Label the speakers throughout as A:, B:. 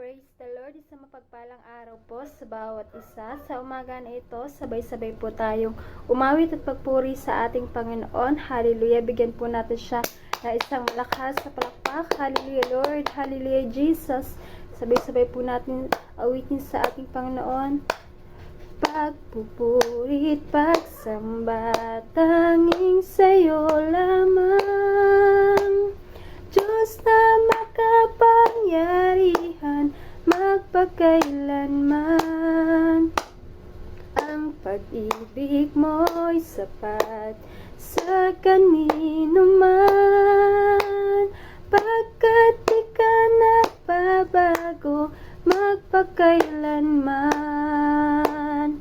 A: Praise the Lord, isang mapagpalang araw po sa bawat isa. Sa umaga na ito, sabay-sabay po tayong umawit at pagpuri sa ating Panginoon. Hallelujah! Bigyan po natin siya na isang malakas na palakpak. Hallelujah Lord! Hallelujah Jesus! Sabay-sabay po natin awitin sa ating Panginoon. Pagpupuri at pagsamba, tanging sa'yo lamang. Diyos na makapangyarihan, magpakailanman. Ang pag-ibig mo'y sapat sa kanino man, pagkat di ka nagbabago, magpakailanman.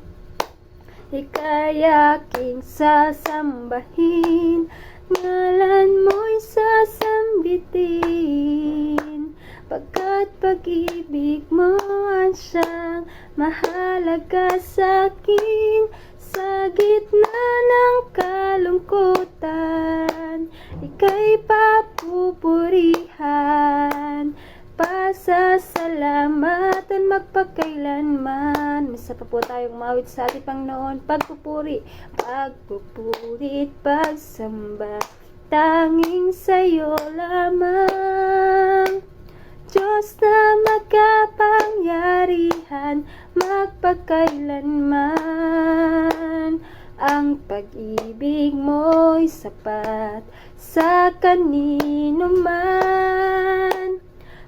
A: Ika'y aking sasambahin, ngalan mo'y sasambitin, pagkat pag-ibig mo ang siyang mahalaga sa'kin. Sa gitna ng kalungkutan, ika'y papupurihan, pasasalamatan magpakailanman. Misa pa po tayong umawit sa ating Panginoon. Pagpupuri, pagpupuri at pagsamba, tanging sa'yo lamang. Diyos na makapangyarihan, magpakailanman. Ang pag-ibig mo'y sapat sa kanino man,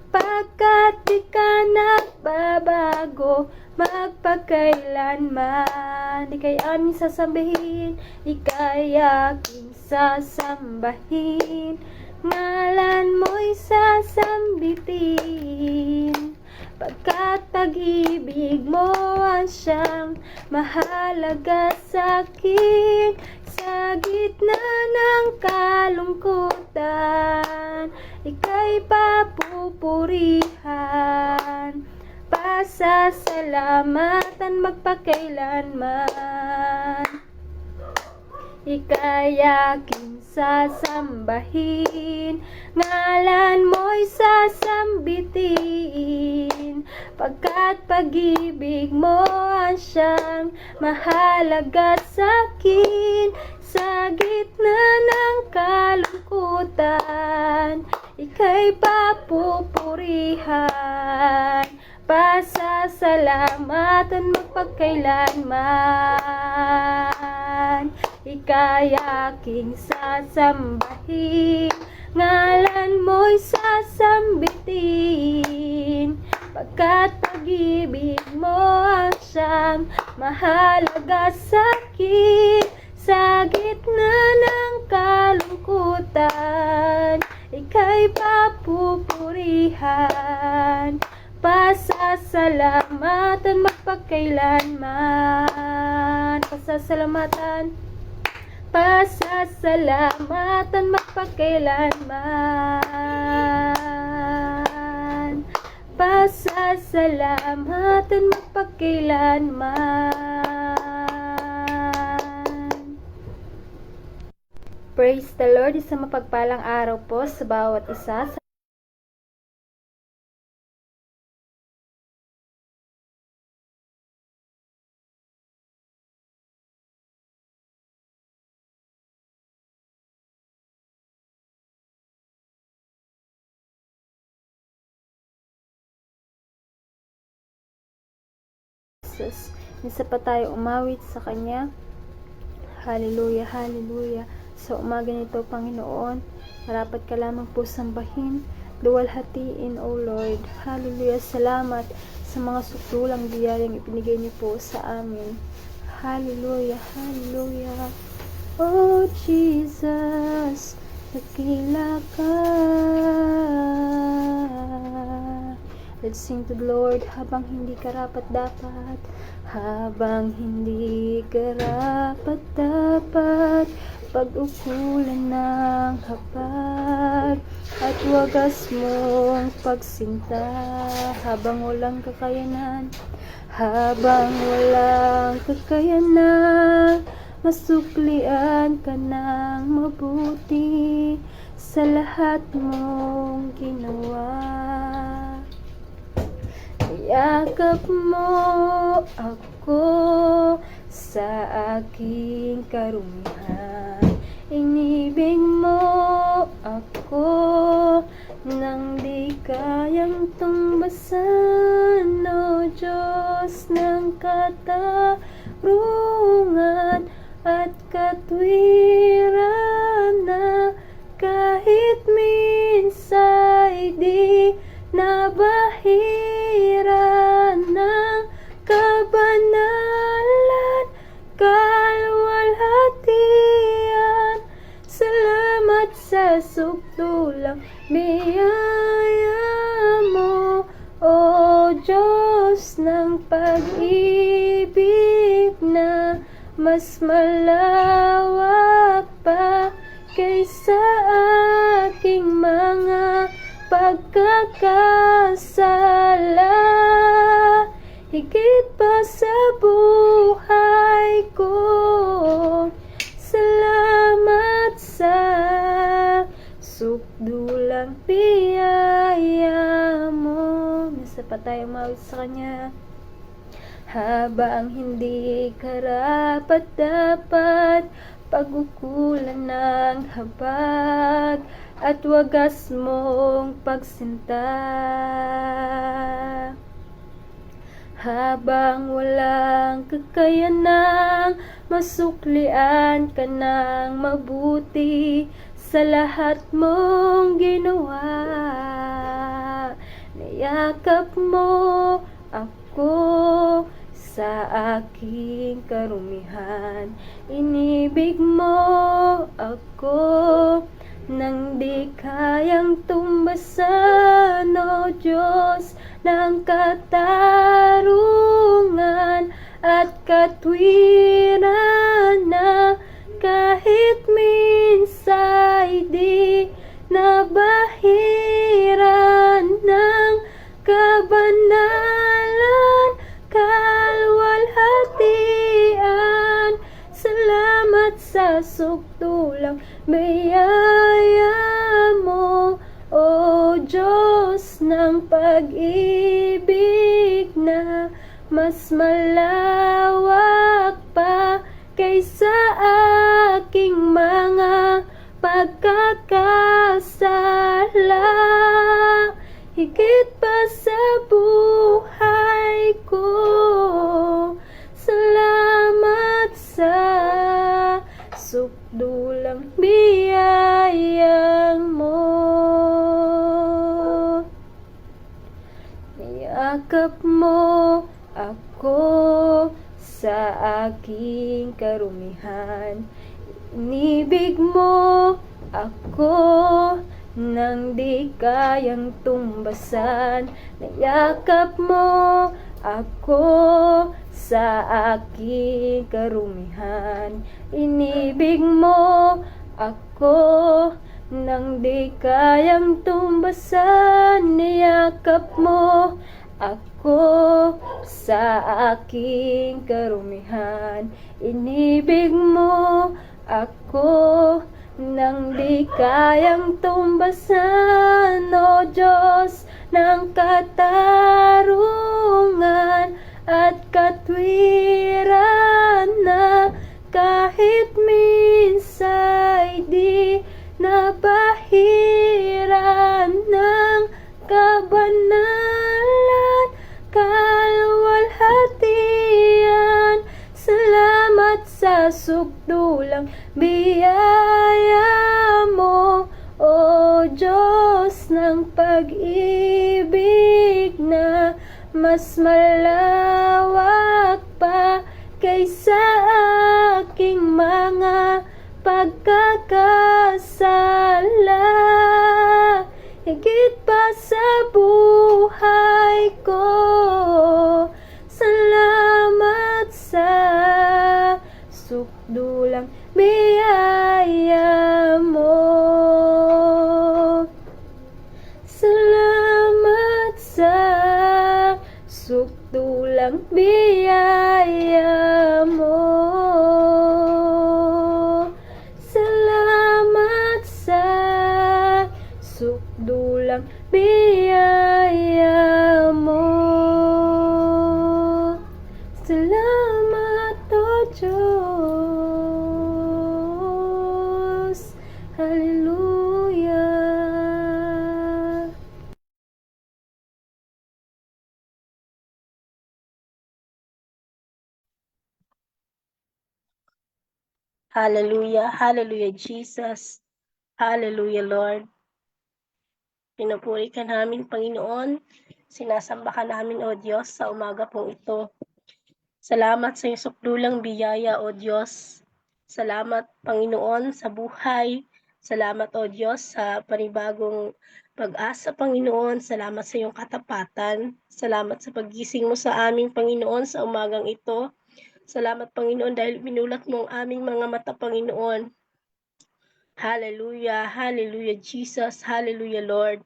A: pagkat di ka nagbabago, magpakailanman. Ika'y aming sasambahin, ika'y aking sasambahin, ngalan mo'y sasambitin, pagkat pag-ibig mo ang siyang mahalaga sa'kin. Sa gitna ng kalungkutan, ika'y papupurihan, pasasalamatan magpakailanman. Ika'y aking sasambahin, ngalan mo'y sasambitin, pagkat pag-ibig mo ang siyang mahalaga sa'kin. Sa gitna ng kalungkutan, ika'y papupurihan, pasasalamatan magpakailanman. Ika'y aking sasambahin, ngalan mo'y sasambitin, pagkat pag-ibig mo ang siyang mahalaga sa'kin. Sa gitna ng kalungkutan, ika'y papupurihan, pasasalamatan magpakailanman. Pasasalamatan, pasasalamatan magpakailanman, pasasalamatan magpakailanman. Praise the Lord, isang mapagpalang araw po sa bawat isa. Misa pa tayo umawit sa Kanya. Hallelujah, hallelujah. Sa umaga nito, Panginoon, marapat ka lamang po sambahin, luwalhatiin, O Lord. Hallelujah, salamat sa mga sukdulang biyayang ipinigay niyo po sa amin. Hallelujah, hallelujah. Oh Jesus, dakila ka. Let's sing to the Lord habang hindi karapat-dapat, habang hindi karapat-dapat, pag-ukulan ng hapag at wagas mong pagsinta, habang walang kakayanan, masuklian ka ng mabuti sa lahat mong ginawa. Niyakap mo ako sa aking karumihan. Inibig mo ako nang di kayang tumbasan, O Diyos ng katarungan at katwiran, na kahit minsa'y di nabahiran ng kabanalan, kalwalhatian. Salamat sa sukdulang biyaya mo, O Diyos ng pag-ibig na mas malawak pa kaysa aking mga pagkakasala. Higit pa sa buhay ko, salamat sa sukdulang biyaya mo. Nasa pa tayo umawit sa Kanya. Habang hindi karapat-dapat, pagkukulan ng habag at wagas mong pagsinta. Habang walang kakayanang masuklian ka ng mabuti sa lahat mong ginawa, niyakap mo ako sa aking karumihan. Inibig mo ako nang di kayang tumbasan, O Diyos ng katarungan at katwiran, na kahit minsa'y di nabahiran ng kabanalan, kalwalhatian. Salamat sa sukdulang biyaya mo, O Diyos ng pag-ibig na mas malawak pa kaysa aking mga pagkakasala. Higit pa sa buhay ko, salamat sa sukdulang biyayang mo. Niyakap mo ako sa aking karumihan. Inibig mo ako nang di kayang tumbasan. Niyakap mo ako sa aking karumihan. Inibig mo ako nang di kayang tumbasan. Niyakap mo ako sa aking karumihan. Inibig mo ako nang di kayang tumbasan, O Diyos ng katarungan at katwiran, na kahit minsa'y di nabahiran ng kabanalan, kalwalhatian. Salamat sa sukdulang biyaya mo, O Diyos ng pag-ibig na mas malawak pa kaysa aking mga pagkakasala. Higit pa sa buhay ko, salamat sa sukdulang biyaya mo. Salamat sa sukdulang biyaya mo. Salamat sa sukdulang biyaya mo.
B: Hallelujah, hallelujah, Jesus. Hallelujah, Lord. Pinupuri ka namin, Panginoon. Sinasamba ka namin, O Diyos, sa umaga pong ito. Salamat sa iyong sukdulang biyaya, O Diyos. Salamat, Panginoon, sa buhay. Salamat, O Diyos, sa panibagong pag-asa, Panginoon. Salamat sa iyong katapatan. Salamat sa paggising mo sa aming, Panginoon, sa umagang ito. Salamat, Panginoon, dahil binulat mo ang aming mga mata, Panginoon. Hallelujah, hallelujah, Jesus, hallelujah, Lord.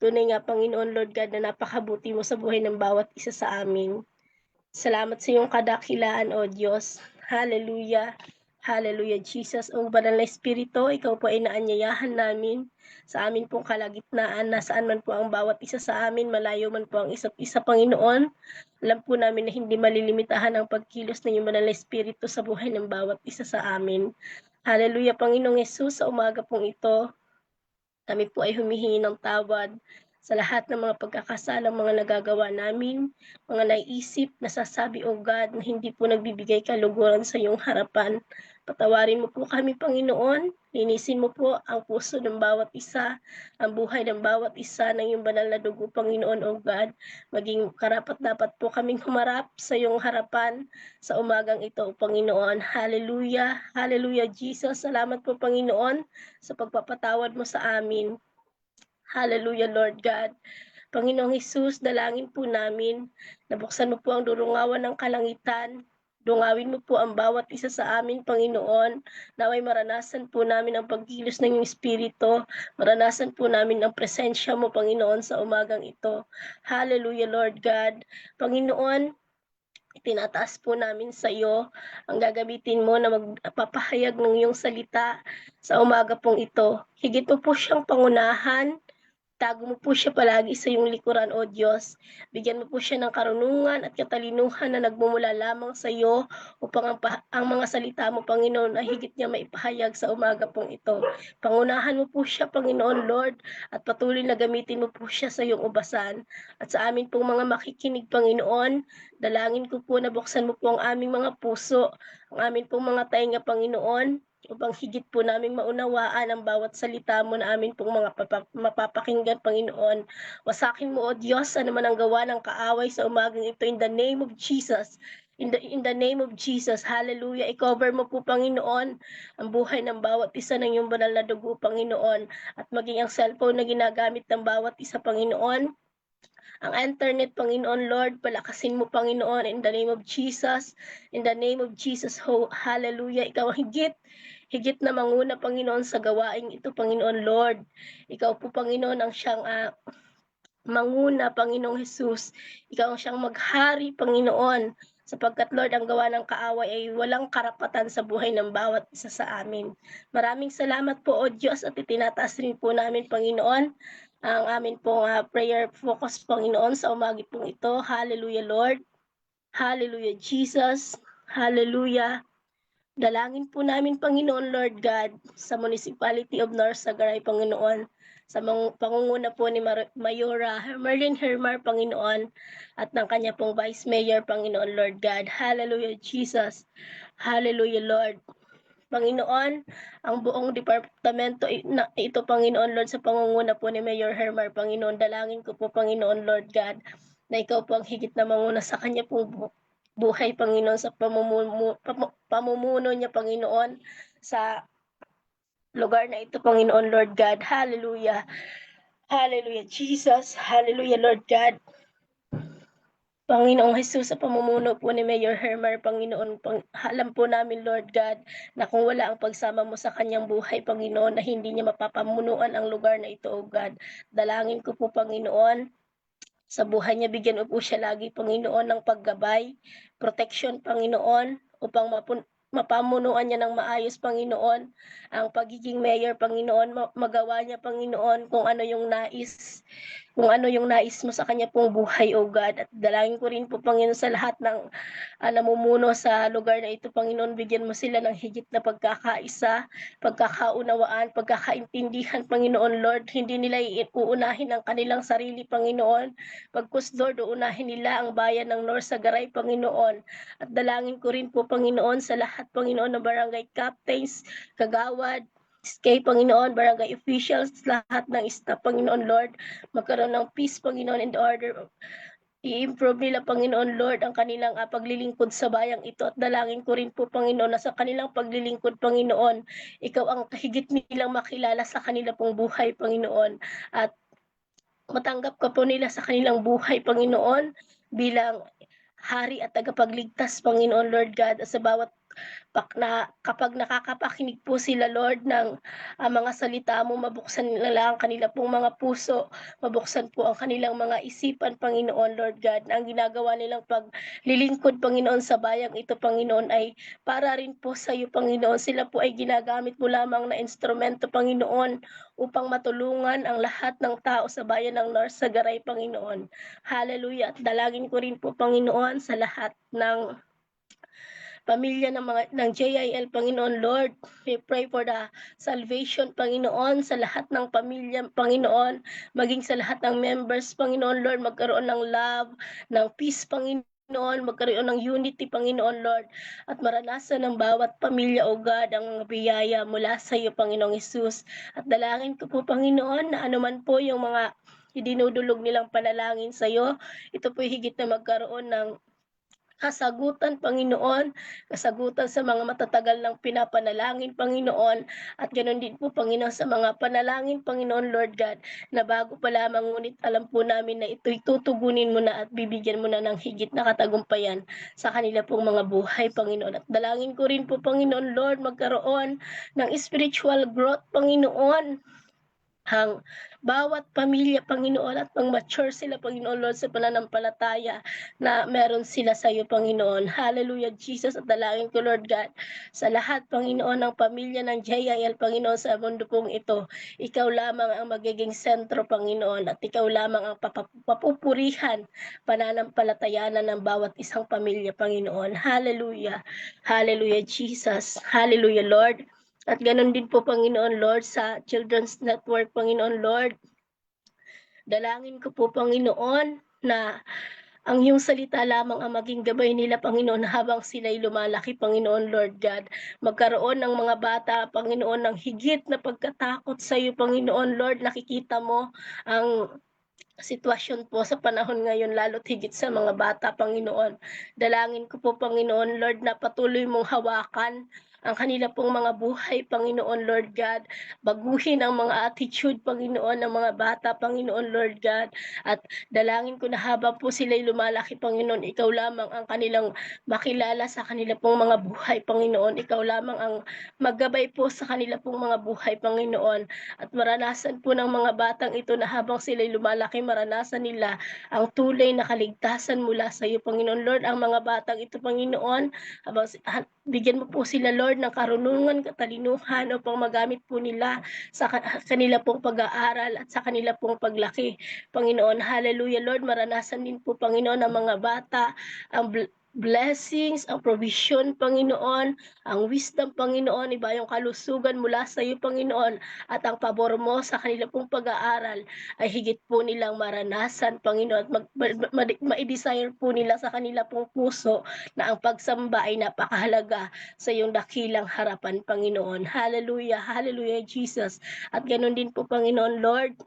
B: Tunay nga, Panginoon, Lord God, na napakabuti mo sa buhay ng bawat isa sa amin. Salamat sa iyong kadakilaan, O Diyos. Hallelujah. Hallelujah, Jesus. O banal na Espiritu, ikaw po ay naanyayahan namin sa amin pong kalagitnaan, nasaan man po ang bawat isa sa amin, malayo man po ang isa't isa, Panginoon. Alam po namin na hindi malilimitahan ang pagkilos ng iyong banal na Espiritu sa buhay ng bawat isa sa amin. Hallelujah, Panginoong Yesus, sa umaga pong ito, kami po ay humihingi ng tawad sa lahat ng mga pagkakasalang mga nagagawa namin, mga naisip, nasasabi, O God, na hindi po nagbibigay kaluguran sa iyong harapan. Patawarin mo po kami, Panginoon. Linisin mo po ang puso ng bawat isa, ang buhay ng bawat isa ng iyong banal na dugo, Panginoon, O God. Maging karapat-dapat po kaming humarap sa iyong harapan sa umagang ito, Panginoon. Hallelujah, hallelujah, Jesus. Salamat po, Panginoon, sa pagpapatawad mo sa amin. Hallelujah, Lord God. Panginoong Hesus, dalangin po namin, nabuksan mo po ang durungawan ng kalangitan, dungawin mo po ang bawat isa sa amin, Panginoon, naway maranasan po namin ang pagkilos ng iyong Espiritu, maranasan po namin ang presensya mo, Panginoon, sa umagang ito. Hallelujah, Lord God. Panginoon, itinataas po namin sa iyo ang gagamitin mo na magpapahayag ng iyong salita sa umaga pong ito. Higit mo po siyang pangunahan. Itago mo po siya palagi sa iyong likuran, O Diyos. Bigyan mo po siya ng karunungan at katalinuhan na nagmumula lamang sa iyo upang ang mga salita mo, Panginoon, ay higit niya maipahayag sa umaga pong ito. Pangunahan mo po siya, Panginoon, Lord, at patuloy na gamitin mo po siya sa iyong ubasan. At sa amin pong mga makikinig, Panginoon, dalangin ko po na buksan mo po ang aming mga puso, ang amin pong mga tainga, Panginoon, upang higit po naming maunawaan ang bawat salita mo na amin pong mga mapapakinggan, Panginoon. Wasakin mo, O Diyos, ano man ang gawa ng kaaway sa umagang ito, in the name of Jesus. In the name of Jesus, hallelujah. I-cover mo po, Panginoon, ang buhay ng bawat isa ng iyong banal na dugo, Panginoon, at maging ang cellphone na ginagamit ng bawat isa, Panginoon, ang internet, Panginoon, Lord, palakasin mo, Panginoon, in the name of Jesus. In the name of Jesus, hallelujah. Ikaw higit na manguna, Panginoon, sa gawain ito, Panginoon, Lord. Ikaw po, Panginoon, ang siyang manguna, Panginoong Jesus. Ikaw ang siyang maghari, Panginoon, sapagkat, Lord, ang gawa ng kaaway ay walang karapatan sa buhay ng bawat isa sa amin. Maraming salamat po, O Diyos, at itinataas rin po namin, Panginoon, ang amin pong prayer focus, Panginoon, sa umagi pong ito. Hallelujah, Lord. Hallelujah, Jesus. Hallelujah. Dalangin po namin, Panginoon, Lord God, sa Municipality of North Sagaray, Panginoon, sa pangunguna po ni Mayora Merlin Hermar, Panginoon, at ng kanya pong Vice Mayor, Panginoon, Lord God. Hallelujah, Jesus. Hallelujah, Lord. Panginoon, ang buong departamento na ito, Panginoon, Lord, sa pangunguna po ni Mayor Hermar, Panginoon, dalangin ko po, Panginoon, Lord God, na ikaw po ang higit na manguna sa kanya pong buhay, Panginoon, sa pamumuno niya, Panginoon, sa lugar na ito, Panginoon, Lord God. Hallelujah. Hallelujah, Jesus. Hallelujah, Lord God. Panginoong Jesus, sa pamumuno po ni Mayor Hermar, Panginoon, alam po namin, Lord God, na kung wala ang pagsama mo sa kanyang buhay, Panginoon, na hindi niya mapapamunuan ang lugar na ito, O God. Dalangin ko po, Panginoon, sa buhay niya, bigyan mo po siya lagi, Panginoon, ng paggabay, protection, Panginoon, upang mapamunuan niya ng maayos, Panginoon, ang pagiging mayor, Panginoon, magawa niya, Panginoon, kung ano yung nais kung ano yung nais mo sa kanya pong buhay, O God. At dalangin ko rin po, Panginoon, sa lahat ng namumuno sa lugar na ito, Panginoon, bigyan mo sila ng higit na pagkakaisa, pagkakaunawaan, pagkakaintindihan, Panginoon Lord. Hindi nila uunahin ang kanilang sarili, Panginoon. Pagkus, Lord, uunahin nila ang bayan ng North Sagaray, Panginoon. At dalangin ko rin po, Panginoon, sa lahat, Panginoon, ng barangay captains, kagawad, kay Panginoon, barangay officials, lahat ng staff, Panginoon Lord, magkaroon ng peace, Panginoon, and order. I-improve nila, Panginoon Lord, ang kanilang paglilingkod sa bayang ito. At dalangin ko rin po, Panginoon, na sa kanilang paglilingkod, Panginoon, ikaw ang higit nilang makilala sa kanila pong buhay, Panginoon. At matanggap ka po nila sa kanilang buhay, Panginoon, bilang hari at tagapagligtas, Panginoon Lord God, sa bawat kapag nakakapakinig po sila, Lord, ng mga salita mo, mabuksan nila ang kanila pong mga puso, mabuksan po ang kanilang mga isipan, Panginoon Lord God, na ang ginagawa nilang paglilingkod, Panginoon, sa bayang ito, Panginoon, ay para rin po sa iyo, Panginoon. Sila po ay ginagamit mo lamang na instrumento, Panginoon, upang matulungan ang lahat ng tao sa bayan ng North Sagaray, Panginoon. Hallelujah. At dalangin ko rin po, Panginoon, sa lahat ng pamilya ng JIL, Panginoon Lord. We pray for the salvation, Panginoon, sa lahat ng pamilya, Panginoon, maging sa lahat ng members, Panginoon Lord, magkaroon ng love, ng peace, Panginoon, magkaroon ng unity, Panginoon Lord, at maranasan ng bawat pamilya, O God, ang mga biyaya mula sa iyo, Panginoong Hesus. At dalangin ko po, Panginoon, na anuman po yung mga idinudulog nilang panalangin sa iyo, ito po higit na magkaroon ng kasagutan, Panginoon, kasagutan sa mga matatagal ng pinapanalangin, Panginoon, at ganoon din po, Panginoon, sa mga panalangin, Panginoon, Lord God, na bago pa lamang, ngunit alam po namin na ito'y tutugunin mo na at bibigyan mo na ng higit na katagumpayan sa kanila pong mga buhay, Panginoon. At dalangin ko rin po, Panginoon, Lord, magkaroon ng spiritual growth, Panginoon, ang bawat pamilya, Panginoon, at pang-mature sila, Panginoon Lord, sa pananampalataya na meron sila sa iyo, Panginoon. Hallelujah, Jesus. At dalangin ko, Lord God, sa lahat, Panginoon, ng pamilya ng JIL, Panginoon, sa mundo pong ito, ikaw lamang ang magiging sentro, Panginoon, at ikaw lamang ang papupurihan, pananampalatayanan ng bawat isang pamilya, Panginoon. Hallelujah. Hallelujah, Jesus. Hallelujah, Lord. At ganoon din po, Panginoon Lord, sa Children's Network, Panginoon Lord. Dalangin ko po, Panginoon, na ang iyong salita lamang ang maging gabay nila, Panginoon, habang sila'y lumalaki, Panginoon Lord God. Magkaroon ng mga bata, Panginoon, ng higit na pagkatakot sa iyo, Panginoon Lord. Nakikita mo ang sitwasyon po sa panahon ngayon, lalo't higit sa mga bata, Panginoon. Dalangin ko po, Panginoon Lord, na patuloy mong hawakan ang kanila pong mga buhay, Panginoon Lord God. Baguhin ang mga attitude, Panginoon, ng mga bata, Panginoon Lord God. At dalangin ko na habang po sila'y lumalaki, Panginoon, ikaw lamang ang kanilang makilala sa kanila pong mga buhay, Panginoon. Ikaw lamang ang maggabay po sa kanila pong mga buhay, Panginoon. At maranasan po ng mga batang ito na habang sila'y lumalaki, maranasan nila ang tunay na kaligtasan mula sa iyo, Panginoon Lord. Ang mga batang ito, Panginoon, habang bigyan mo po sila, Lord, ng karunungan, katalinuhan upang magamit po nila sa kanila pong pag-aaral at sa kanila pong paglaki. Panginoon, hallelujah, Lord, maranasan din po, Panginoon, ang mga bata ang blessings, ang provision, Panginoon, ang wisdom, Panginoon, iba yung kalusugan mula sa iyo, Panginoon, at ang pabor mo sa kanila pong pag-aaral ay higit po nilang maranasan, Panginoon, at ma-desire po nila sa kanila pong puso na ang pagsamba ay napakahalaga sa iyong dakilang harapan, Panginoon. Hallelujah, hallelujah, Jesus. At ganoon din po, Panginoon, Lord,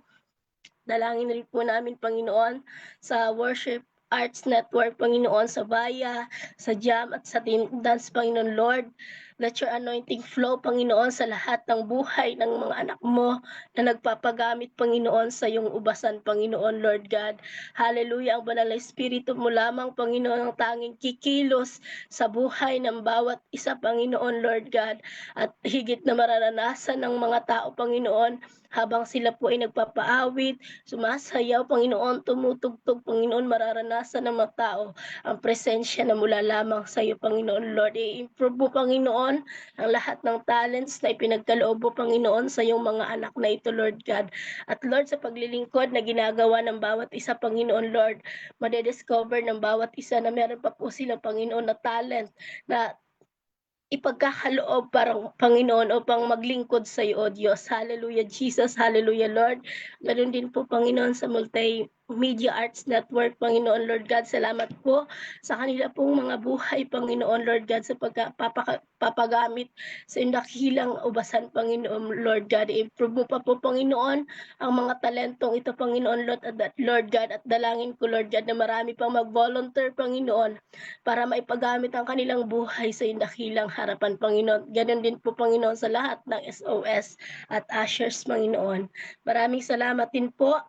B: dalangin rin po namin, Panginoon, sa worship Arts Network, Panginoon, sa Baya, sa Jam, at sa Team Dance, Panginoon Lord. Let your anointing flow, Panginoon, sa lahat ng buhay ng mga anak mo na nagpapagamit, Panginoon, sa iyong ubasan, Panginoon, Lord God. Hallelujah, ang banal na Espiritu mo lamang, Panginoon, ang tanging kikilos sa buhay ng bawat isa, Panginoon, Lord God. At higit na mararanasan ng mga tao, Panginoon, habang sila po ay nagpapaawit, sumasayaw, Panginoon, tumutugtog, Panginoon, mararanasan ng mga tao ang presensya na mula lamang sa iyo, Panginoon Lord. I-improve mo, Panginoon, ang lahat ng talents na ipinagkaloob mo, Panginoon, sa iyong mga anak na ito, Lord God. At Lord, sa paglilingkod na ginagawa ng bawat isa, Panginoon Lord, madediscover ng bawat isa na meron pa po silang, Panginoon, na talent na ipagkakaloob parang Panginoon upang maglingkod sa iyo, O Diyos. Hallelujah, Jesus. Hallelujah, Lord. Ganun din po, Panginoon, sa Multimedia Arts Network, Panginoon, Lord God. Salamat po sa kanila pong mga buhay, Panginoon, Lord God, sa papagamit sa dakilang ubasan, Panginoon, Lord God. Improve mo pa po, Panginoon, ang mga talentong ito, Panginoon, Lord God, at dalangin ko, Lord God, na marami pang mag-volunteer, Panginoon, para maipagamit ang kanilang buhay sa dakilang harapan, Panginoon. Ganon din po, Panginoon, sa lahat ng SOS at ushers, Panginoon. Maraming salamat din po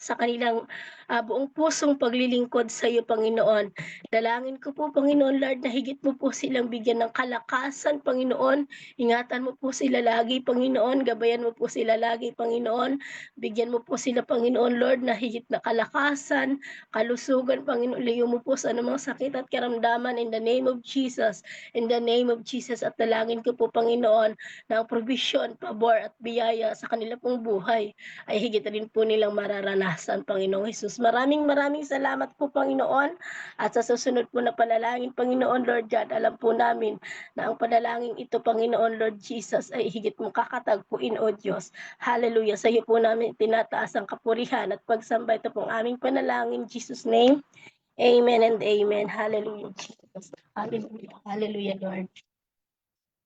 B: sa kanilang buong pusong paglilingkod sa iyo, Panginoon. Dalangin ko po, Panginoon Lord, na higit mo po silang bigyan ng kalakasan, Panginoon. Ingatan mo po sila lagi, Panginoon. Gabayan mo po sila lagi, Panginoon. Bigyan mo po sila, Panginoon Lord, na higit na kalakasan, kalusugan, Panginoon. Liyo mo po sa anumang sakit at karamdaman in the name of Jesus. In the name of Jesus. At dalangin ko po, Panginoon, na ang provision, pabor at biyaya sa kanila pong buhay ay higit rin po nilang mararanasan, Panginoong Hesus. Maraming salamat po, Panginoon. At sa susunod po na panalangin, Panginoon Lord God, alam po namin na ang panalangin ito, Panginoon Lord Jesus, ay higit mong kakatagpuin, O Diyos. Hallelujah. Sa iyo po namin tinataas ang kapurihan at pagsamba. Ito pong aming panalangin, Jesus' name. Amen and amen. Hallelujah, Jesus. Hallelujah. Hallelujah, Lord.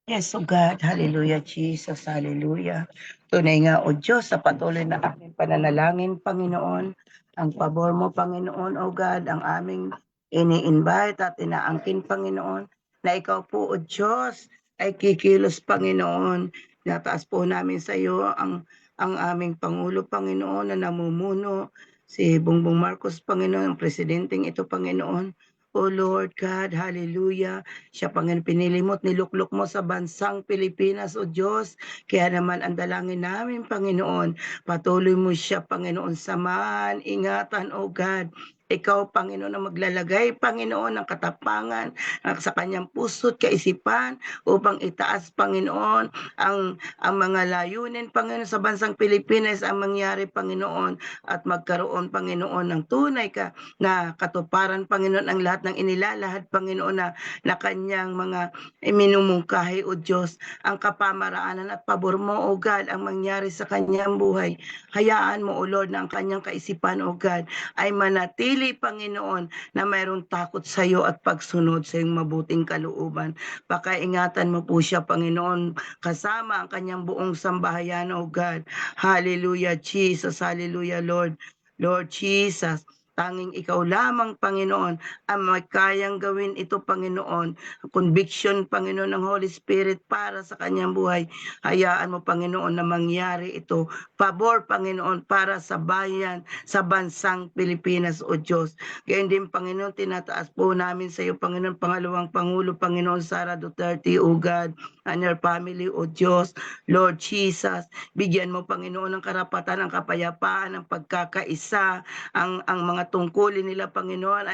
C: Yes, O God. Hallelujah, Jesus. Hallelujah. Tunay nga, O Diyos, sa patuloy na aming pananalangin, Panginoon, ang pabor mo, Panginoon, O God, ang aming ini-invite at inaangkin, Panginoon, na ikaw po, O Diyos, ay kikilos, Panginoon. Nataas po namin sa iyo ang aming Pangulo, Panginoon, na namumuno, si Bongbong Marcos, Panginoon, ang presidenteng ito, Panginoon. O Lord God, hallelujah. Siya, Panginoon, pinili mo at niluklok mo sa bansang Pilipinas, O Diyos. Kaya naman ang dalangin namin, Panginoon, patuloy mo siya, Panginoon, samahan, ingatan, O God. Ikaw, Panginoon, na maglalagay, Panginoon, ng katapangan sa kanyang puso't kaisipan upang itaas, Panginoon, ang mga layunin, Panginoon, sa bansang Pilipinas ang mangyari, Panginoon, at magkaroon, Panginoon, ng tunay ka na katuparan, Panginoon, ang lahat ng inilalahad, Panginoon, na kanyang mga minumungkahi, O Diyos, ang kapamaraanan at pabor mo, O God, ang mangyari sa kanyang buhay. Hayaan mo, O Lord, na ang kanyang kaisipan, O God, ay manatili, Panginoon, na mayroong takot sa iyo at pagsunod sa iyong mabuting kalooban. Pakaingatan mo po siya, Panginoon, kasama ang kanyang buong sambahayan, O God. Hallelujah, Jesus. Hallelujah, Lord. Lord Jesus, tanging ikaw lamang, Panginoon, ang may kayang gawin ito, Panginoon. Conviction, Panginoon, ng Holy Spirit para sa kanyang buhay. Hayaan mo, Panginoon, na mangyari ito. Pabor, Panginoon, para sa bayan, sa bansang Pilipinas, O Diyos. Gayon din, Panginoon, tinataas po namin sa iyo, Panginoon, pangalawang Pangulo, Panginoon Sara Duterte, O God, and your family, O Diyos. Lord Jesus, bigyan mo, Panginoon, ng karapatan, ng kapayapaan, ng pagkakaisa, ang mga tungkulin nila, Panginoon,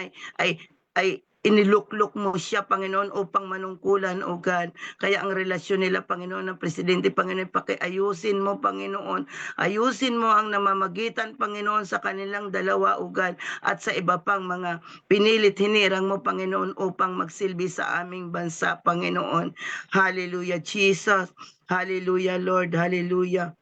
C: ay iniluklok mo siya, Panginoon, upang manungkulan, O God. Kaya ang relasyon nila, Panginoon, ng Presidente, Panginoon, pakiayusin mo, Panginoon. Ayusin mo ang namamagitan, Panginoon, sa kanilang dalawa, O God, at sa iba pang mga pinilit hinirang mo, Panginoon, upang magsilbi sa aming bansa, Panginoon. Hallelujah, Jesus. Hallelujah, Lord. Hallelujah.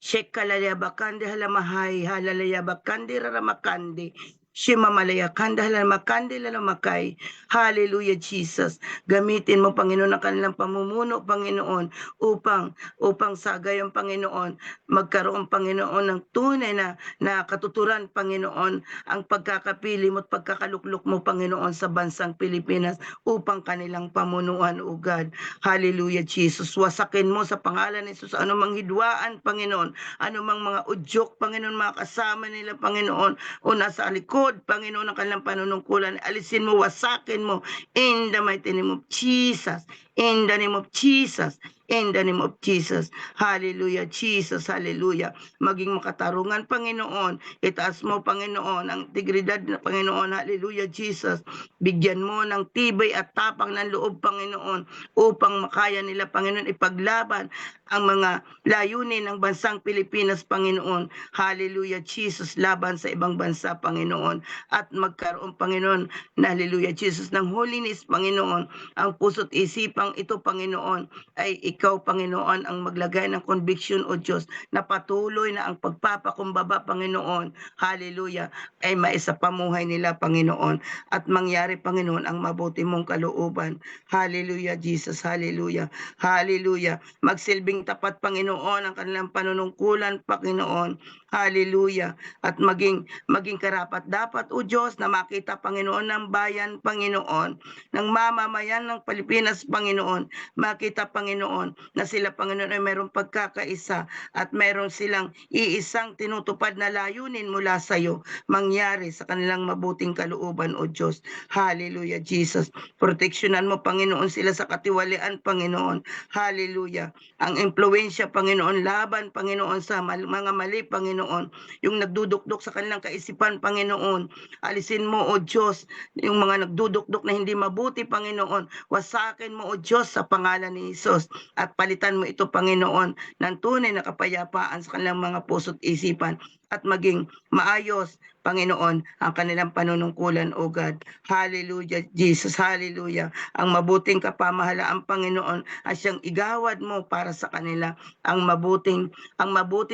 C: Shekalaya bakande halamahay, halalaya bakande raramakande. Shimamalaya kanda halamakande lalamakay. Hallelujah, Jesus. Gamitin mo, Panginoon, ang kanilang pamumuno, Panginoon, upang sa gayong, Panginoon, magkaroon, Panginoon, ng tunay na katuturan, Panginoon, ang pagkakapili mo at pagkakaluklok mo, Panginoon, sa bansang Pilipinas upang kanilang pamunuan, O God. Hallelujah, Jesus. Wasakin mo sa pangalan ni Jesus anumang hidwaan, Panginoon, anumang mga udyok, Panginoon, mga kasama nila, Panginoon, o nasa likod, Panginoon, ng kanilang panunungkulan. Alisin mo, wasakin mo, in the mighty name of Jesus. In the name of Jesus. In the name of Jesus. Hallelujah, Jesus. Hallelujah. Maging makatarungan, Panginoon. Itaas mo, Panginoon, ang integridad na Panginoon. Hallelujah, Jesus. Bigyan mo ng tibay at tapang ng loob, Panginoon, upang makaya nila, Panginoon, ipaglaban ang mga layunin ng bansang Pilipinas, Panginoon. Hallelujah, Jesus. Laban sa ibang bansa, Panginoon. At magkaroon, Panginoon, na hallelujah, Jesus, ng holiness, Panginoon. Ang puso't isipang ito, Panginoon, ay ikaw, Panginoon, ang maglagay ng conviction, O Diyos, na patuloy na ang pagpapakumbaba, Panginoon, hallelujah, ay maisapamuhay nila, Panginoon, at mangyari, Panginoon, ang mabuti mong kalooban. Hallelujah, Jesus, hallelujah, hallelujah. Magsilbing tapat, Panginoon, ang kanilang panunungkulan, Panginoon, hallelujah, at maging karapat dapat, O Diyos, na makita, Panginoon, ng bayan, Panginoon, ng mamamayan ng Pilipinas, Panginoon, makita, Panginoon, na sila, Panginoon, ay mayroong pagkakaisa at mayroong silang iisang tinutupad na layunin mula sa iyo mangyari sa kanilang mabuting kalooban, O Diyos. Hallelujah, Jesus. Proteksyonan mo, Panginoon, sila sa katiwalian, Panginoon. Hallelujah. Ang impluensya, Panginoon, laban, Panginoon, sa mga mali, Panginoon. Yung nagdudukdok sa kanilang kaisipan, Panginoon. Alisin mo, O Diyos, yung mga nagdudukdok na hindi mabuti, Panginoon. Wasakin mo, O Diyos, sa pangalan ni Jesus. At palitan mo ito, Panginoon, ng tunay na kapayapaan sa kanilang mga puso't isipan. At maging maayos, Panginoon, ang kanilang panunungkulan, O God. Hallelujah, Jesus. Hallelujah. Ang mabuting kapamahalaan, Panginoon, ay siyang igawad mo para sa kanila. Ang mabuting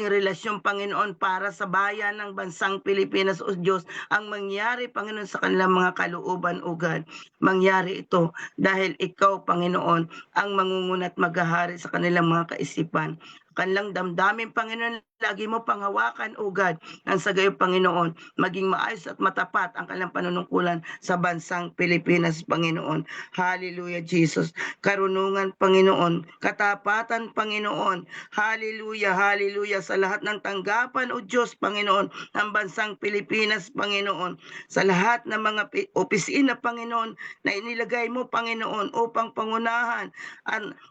C: relasyon, Panginoon, para sa bayan ng bansang Pilipinas, O Diyos, ang mangyari, Panginoon, sa kanilang mga kalooban, O God. Mangyari ito dahil ikaw, Panginoon, ang mangungunat maghahari sa kanilang mga kaisipan. Kanilang damdamin, Panginoon, lagi mo panghawakan, O God, nang sa gayon, Panginoon, maging maayos at matapat ang kanilang panunungkulan sa bansang Pilipinas, Panginoon. Hallelujah, Jesus. Karunungan, Panginoon. Katapatan, Panginoon. Hallelujah, hallelujah. Sa lahat ng tanggapan, O Diyos, Panginoon, ng bansang Pilipinas, Panginoon. Sa lahat ng mga opisina, Panginoon, na inilagay mo, Panginoon, upang pangunahan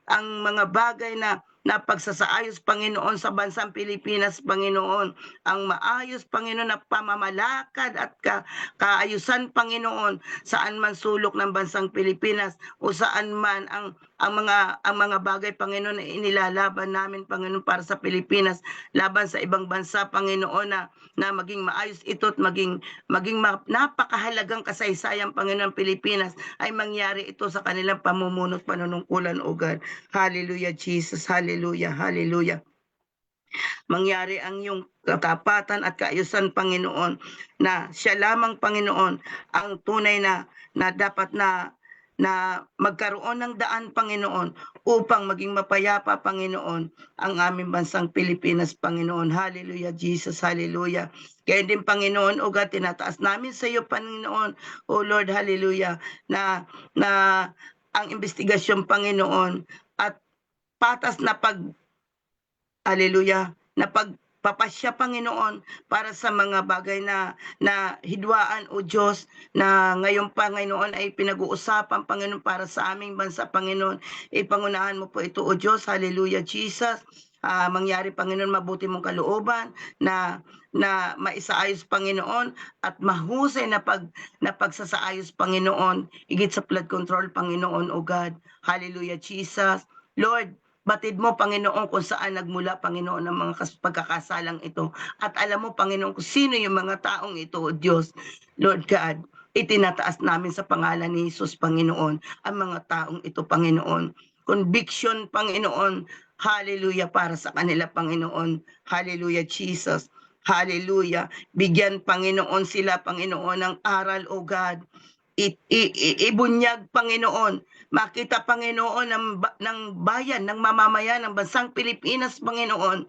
C: ang mga bagay na pagsasaayos, Panginoon, sa bansang Pilipinas, Panginoon. Ang maayos, Panginoon, na pamamalakad at kaayusan, Panginoon, saan man sulok ng bansang Pilipinas o saan man ang mga bagay, Panginoon, na inilalaban namin, Panginoon, para sa Pilipinas, laban sa ibang bansa, Panginoon, na maging maayos ito at maging napakahalagang kasaysayan, Panginoon, Pilipinas, ay mangyari ito sa kanilang pamumuno at panunungkulan, O God. Hallelujah, Jesus. Hallelujah, hallelujah. Mangyari ang iyong katapatan at kaayusan, Panginoon, na siya lamang, Panginoon, ang tunay na dapat na magkaroon ng daan, Panginoon, upang maging mapayapa, Panginoon, ang aming bansang Pilipinas, Panginoon. Hallelujah, Jesus. Hallelujah. Kaya din, Panginoon, O God, tinataas namin sa iyo, Panginoon, O Lord, hallelujah, na ang investigasyon, Panginoon, at patas na hallelujah, na pagpapasya, Panginoon, para sa mga bagay na hidwaan, O Diyos, na ngayon, Panginoon, ay pinag-uusapan, Panginoon, para sa aming bansa, Panginoon. Ipangunahan mo po ito, O Diyos. Hallelujah, Jesus. Mangyari, Panginoon, mabuti mong kalooban na maisaayos, Panginoon, at mahusay na pagsasaayos, Panginoon, higit sa flood control, Panginoon, O God. Hallelujah, Jesus. Lord, batid mo, Panginoon, kung saan nagmula, Panginoon, ang mga pagkakasalang ito. At alam mo, Panginoon, kung sino yung mga taong ito, O Diyos. Lord God, itinataas namin sa pangalan ni Jesus, Panginoon, ang mga taong ito, Panginoon. Conviction, Panginoon. Hallelujah, para sa kanila, Panginoon. Hallelujah, Jesus. Hallelujah. Bigyan, Panginoon, sila, Panginoon, ng aral, O God. Ibunyag, Panginoon. Makita, Panginoon, ng bayan, ng mamamayan, ng bansang Pilipinas, Panginoon.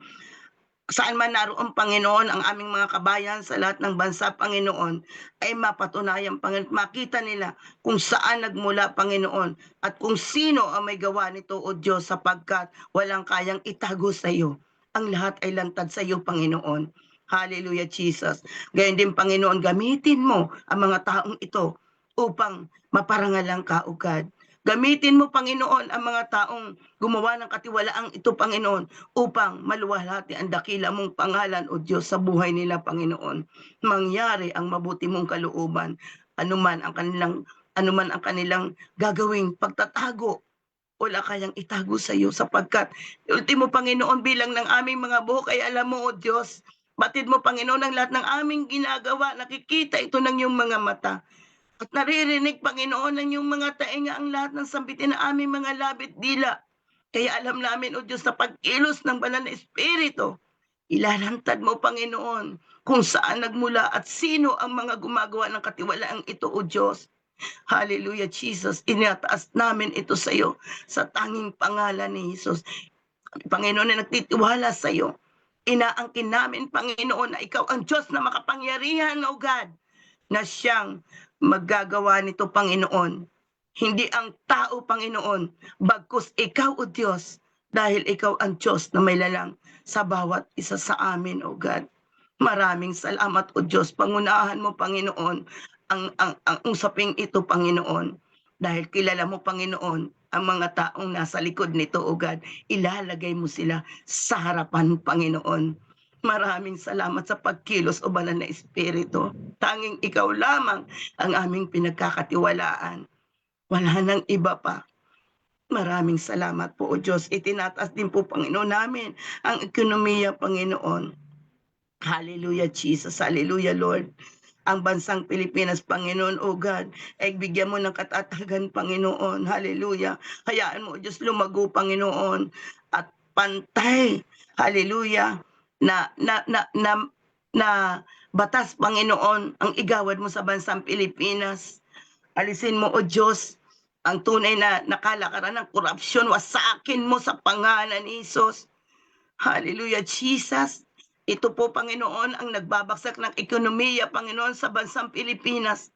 C: Saan man naroon, Panginoon, ang aming mga kabayan sa lahat ng bansa, Panginoon, ay mapatunayan, Panginoon. Makita nila kung saan nagmula, Panginoon, at kung sino ang may gawa nito, O Diyos, sapagkat walang kayang itago sa iyo. Ang lahat ay lantad sa iyo, Panginoon. Hallelujah, Jesus. Gayon din, Panginoon, gamitin mo ang mga taong ito upang maparangalan ka, O God. Gamitin mo, Panginoon, ang mga taong gumawa ng katiwalaang ito, Panginoon, upang maluwalhati ang dakila mong pangalan, O Diyos, sa buhay nila, Panginoon. Mangyari ang mabuti mong kalooban, anuman ang kanilang gagawing pagtatago, wala kayang itago sa iyo, sapagkat ultimo, Panginoon, bilang ng aming mga buhok ay alam mo, O Diyos. Batid mo, Panginoon, ang lahat ng aming ginagawa, nakikita ito ng iyong mga mata. At naririnig, Panginoon, ng iyong mga tainga ang lahat ng sambitin na aming mga labit dila. Kaya alam namin, O Diyos, na pagkilos ng banal na Espiritu, ilalantad mo, Panginoon, kung saan nagmula at sino ang mga gumagawa ng katiwalaang ito, O Diyos. Hallelujah, Jesus. Inataas namin ito sa iyo sa tanging pangalan ni Jesus. Panginoon, na nagtitiwala sa iyo. Inaangkin namin, Panginoon, na ikaw ang Diyos na makapangyarihan, O God, na siyang maggagawa nito, Panginoon. Hindi ang tao, Panginoon, bagkus ikaw, O Diyos, dahil ikaw ang Diyos na may lalang sa bawat isa sa amin, O God. Maraming salamat, O Diyos. Pangunahan mo, Panginoon, ang usaping ito, Panginoon. Dahil kilala mo, Panginoon, ang mga taong nasa likod nito, O God. Ilalagay mo sila sa harapan, Panginoon. Maraming salamat sa pagkilos, O banal na Espiritu. Tanging ikaw lamang ang aming pinagkakatiwalaan. Wala nang iba pa. Maraming salamat po, O Diyos. Itinataas din po, Panginoon, namin ang ekonomiya, Panginoon. Hallelujah, Jesus. Hallelujah, Lord. Ang bansang Pilipinas, Panginoon, O God, ay bigyan mo ng katatagan, Panginoon. Hallelujah. Hayaan mo, O Diyos, lumago, Panginoon, at pantay, hallelujah, na batas, Panginoon, ang igawad mo sa bansang Pilipinas. Alisin mo, O Diyos, ang tunay na nakalakaran ng korupsyon, wasakin mo sa pangalan ni Jesus. Hallelujah, Jesus. Ito po, Panginoon, ang nagbabagsak ng ekonomiya, Panginoon, sa bansang Pilipinas.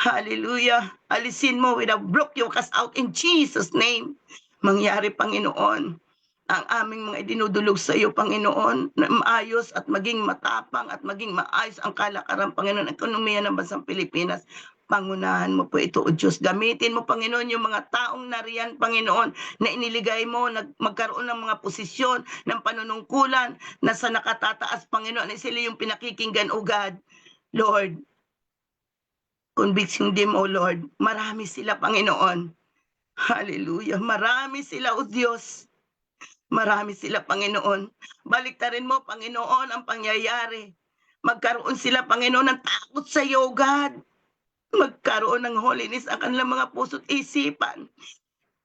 C: Hallelujah. Alisin mo, we have broke you, cast out in Jesus' name. Mangyari, Panginoon, ang aming mga idinudulog sa iyo, Panginoon, na maayos at maging matapang at maging maayos ang kalakaran, Panginoon, ng ekonomiya ng bansang Pilipinas. Pangunahan mo po ito, O Diyos. Gamitin mo, Panginoon, yung mga taong nariyan, Panginoon, na iniligay mo, magkaroon ng mga posisyon, ng panunungkulan, na sa nakatataas, Panginoon, ay sila yung pinakikinggan, O God. Lord, conviction them, O Lord. Marami sila, Panginoon. Hallelujah. Marami sila, O Diyos. Marami sila, Panginoon. Baliktarin mo, Panginoon, ang pangyayari. Magkaroon sila, Panginoon, ng takot sa iyo, God. Magkaroon ng holiness ang kanilang mga puso't isipan.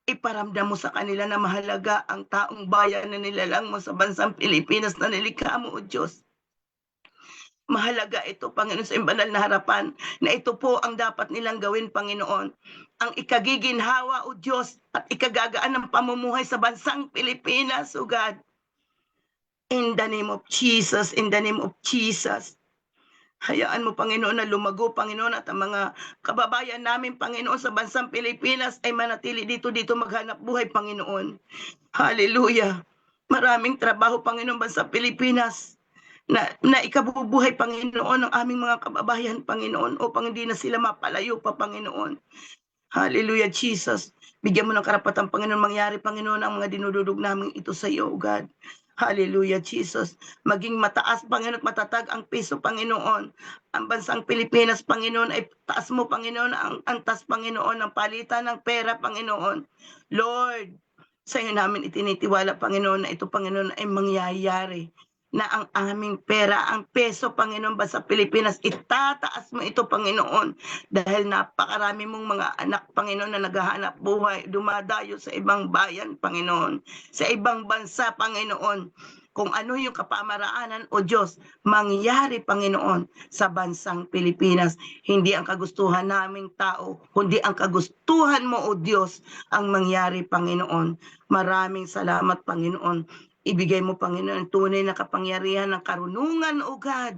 C: Iparamdam mo sa kanila na mahalaga ang taong bayan na nilalang mo sa bansang Pilipinas na nilikha mo, O Diyos. Mahalaga ito, Panginoon, sa banal na harapan, na ito po ang dapat nilang gawin, Panginoon. Ang ikagiginhawa, O Diyos, at ikagagaan ng pamumuhay sa bansang Pilipinas, O God. In the name of Jesus, in the name of Jesus. Hayaan mo, Panginoon, na lumago, Panginoon, at ang mga kababayan namin, Panginoon, sa bansang Pilipinas ay manatili dito maghanap buhay, Panginoon. Hallelujah. Maraming trabaho, Panginoon, bansang Pilipinas na ikabubuhay, Panginoon, ng aming mga kababayan, Panginoon, upang hindi na sila mapalayo pa, Panginoon. Hallelujah, Jesus. Bigyan mo ng karapatan, Panginoon, mangyari, Panginoon, ang mga dinududog namin ito sa iyo, God. Hallelujah, Jesus. Maging mataas, Panginoon, at matatag ang piso, Panginoon. Ang bansang Pilipinas, Panginoon, ay taas mo, Panginoon, ang taas, Panginoon, ng palitan ng pera, Panginoon. Lord, sa iyo namin itinitiwala, Panginoon, na ito, Panginoon, ay mangyayari. Na ang aming pera, ang peso, Panginoon, ba sa Pilipinas, itataas mo ito, Panginoon, dahil napakarami mong mga anak, Panginoon, na naghahanap buhay, dumadayo sa ibang bayan, Panginoon, sa ibang bansa, Panginoon. Kung ano yung kapamaraanan, O Diyos, mangyari, Panginoon, sa bansang Pilipinas. Hindi ang kagustuhan naming tao, kundi ang kagustuhan mo, O Diyos, ang mangyari, Panginoon. Maraming salamat, Panginoon. Ibigay mo, Panginoon, ang tunay na kapangyarihan ng karunungan, O God.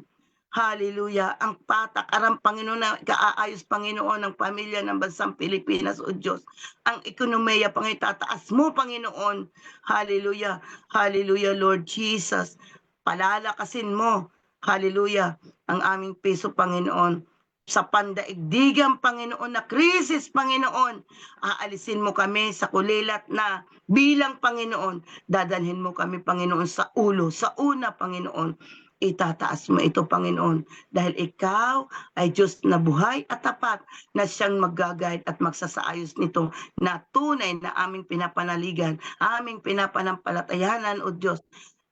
C: Hallelujah. Ang patakaran, Panginoon, na kaayos, Panginoon, ng pamilya ng bansang Pilipinas, O Diyos. Ang ekonomiya, Panginoon, tataas mo, Panginoon. Hallelujah. Hallelujah, Lord Jesus. Palalakasin mo, hallelujah, ang aming piso, Panginoon. sa pandaigdigang Panginoon na krisis, Panginoon. Aalisin mo kami sa kulilat na bilang Panginoon. Dadalhin mo kami, Panginoon, sa ulo, sa una, Panginoon. Itataas mo ito, Panginoon, dahil ikaw ay Diyos na buhay at tapat na siyang mag-guide at magsasaayos nito na tunay na aming pinapanaligan, aming pinapanampalatayanan, O Diyos.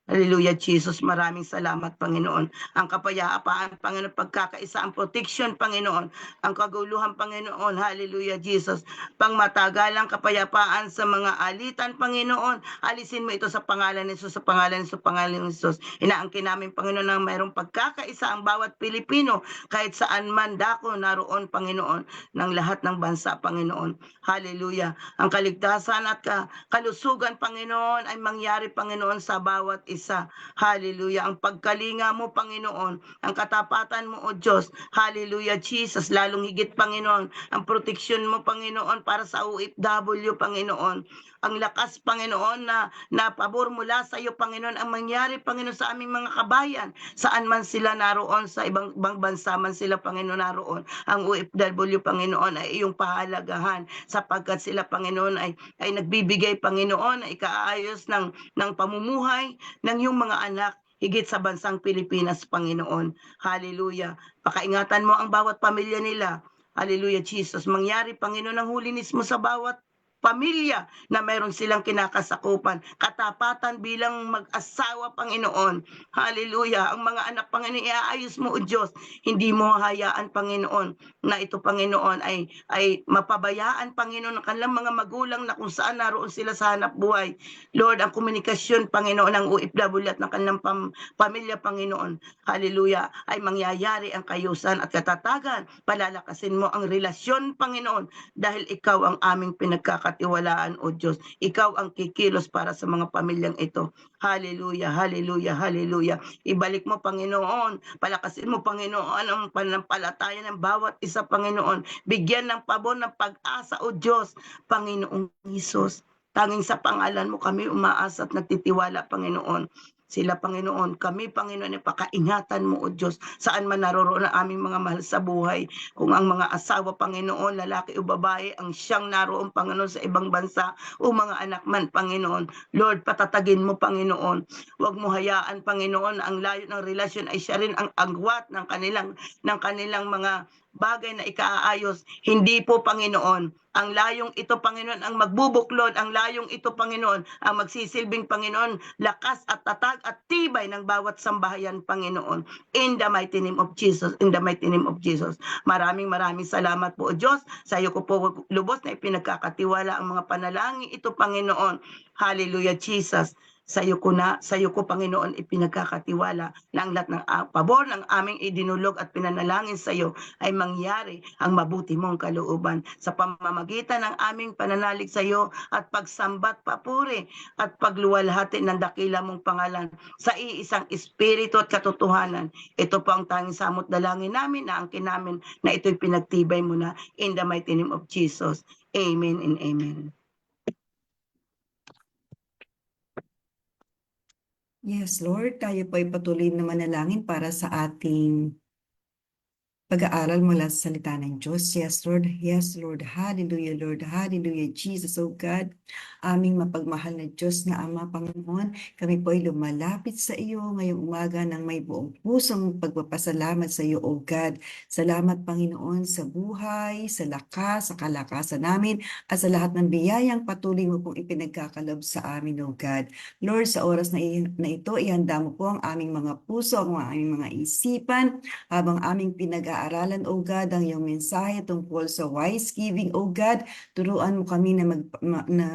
C: Hallelujah, Jesus. Maraming salamat, Panginoon. Ang kapayapaan, Panginoon, pagkakaisa, ang protection, Panginoon, ang kaguluhan, Panginoon. Hallelujah, Jesus. Pangmatagalang kapayapaan sa mga alitan, Panginoon. Alisin mo ito sa pangalan ni Jesus, sa pangalan ni Jesus, sa pangalan ni Jesus. Inaangkin namin, Panginoon, na mayroong pagkakaisa ang bawat Pilipino, kahit saan man dako naroon, Panginoon, ng lahat ng bansa, Panginoon. Hallelujah. Ang kaligtasan at kalusugan, Panginoon, ay mangyari, Panginoon, sa bawat isa. Hallelujah. Ang pagkalinga mo, Panginoon, ang katapatan mo, O Diyos. Hallelujah, Jesus. Lalong higit, Panginoon, ang proteksyon mo, Panginoon, para sa OFW, Panginoon. Ang lakas, Panginoon, na pabor mula sa iyo, Panginoon, ang mangyari, Panginoon, sa aming mga kabayan. Saan man sila naroon, sa ibang bansa man sila, Panginoon, naroon. Ang OFW, Panginoon, ay iyong pahalagahan sapagkat sila, Panginoon, ay nagbibigay, Panginoon, ay ikaayos ng pamumuhay ng iyong mga anak higit sa bansang Pilipinas, Panginoon. Hallelujah. Pakaingatan mo ang bawat pamilya nila. Hallelujah, Jesus. Mangyari, Panginoon, ang hulinis mo sa bawat pamilya na mayroon silang kinakasakupan. Katapatan bilang mag-asawa, Panginoon. Hallelujah. Ang mga anak, Panginoon, iaayos mo, O Diyos. Hindi mo hayaan, Panginoon, na ito, Panginoon, ay mapabayaan, Panginoon, ng kanilang mga magulang na kung saan naroon sila sa hanap buhay. Lord, ang komunikasyon, Panginoon, ng OFW at ng kanilang pamilya, Panginoon, hallelujah, ay mangyayari ang kayusan at katatagan. Palalakasin mo ang relasyon, Panginoon, dahil ikaw ang aming pinagkakatiwalaan, O Diyos. Ikaw ang kikilos para sa mga pamilyang ito. Hallelujah, hallelujah, hallelujah. Ibalik mo, Panginoon. Palakasin mo, Panginoon, ang panampalataya ng bawat isa, Panginoon. Bigyan ng pabor ng pag-asa, O Diyos. Panginoong Hesus, tanging sa pangalan mo kami umaasa at nagtitiwala, Panginoon. Sila, Panginoon, kami, Panginoon, ay pakaingatan mo, O Diyos, saan man naroroon ang aming mga mahal sa buhay. Kung ang mga asawa, Panginoon, lalaki o babae, ang siyang naroon, Panginoon, sa ibang bansa, o mga anak man, Panginoon, Lord, patatagin mo, Panginoon. Huwag mo hayaan, Panginoon, ang layo ng relasyon ay siya rin ang agwat ng kanilang mga bagay na ikaayos. Hindi po, Panginoon. Ang layong ito, Panginoon, ang magbubuklod. Ang layong ito, Panginoon, ang magsisilbing, Panginoon, lakas at tatag at tibay ng bawat sambahayan, Panginoon. In the mighty name of Jesus. In the mighty name of Jesus. Maraming salamat po, O Diyos. Sa iyo ko po lubos na ipinagkakatiwala ang mga panalangin ito, Panginoon. Hallelujah, Jesus. Sa iyo ko, Panginoon, ipinagkakatiwala na ang lahat ng pabor ng aming idinulog at pinanalangin sa iyo ay mangyari ang mabuti mong kalooban sa pamamagitan ng aming pananalig sa iyo at pagsambat, papuri at pagluwalhati ng dakila mong pangalan sa iisang espiritu at katotohanan. Ito po ang tanging samot dalangin namin na angkin namin na ito'y pinagtibay mo na in the mighty name of Jesus. Amen and amen.
D: Yes, Lord, tayo po ay patuloy na manalangin para sa ating pag-aaral mula sa salita ng Diyos. Yes, Lord. Yes, Lord. Hallelujah, Lord. Hallelujah, Jesus, oh God. Aming mapagmahal na Diyos na Ama, Panginoon, kami po ay lumalapit sa iyo ngayong umaga ng may buong pusong pagpapasalamat sa iyo, oh God. Salamat, Panginoon, sa buhay, sa lakas, sa kalakasan namin, at sa lahat ng biyayang patuloy mo pong ipinagkakalob sa amin, oh God. Lord, sa oras na ito, ihanda mo po ang aming mga puso, ang aming mga isipan, habang aming pinag-aaralan, O God, ang iyong mensahe tungkol sa wise giving, O God. Turuan mo kami na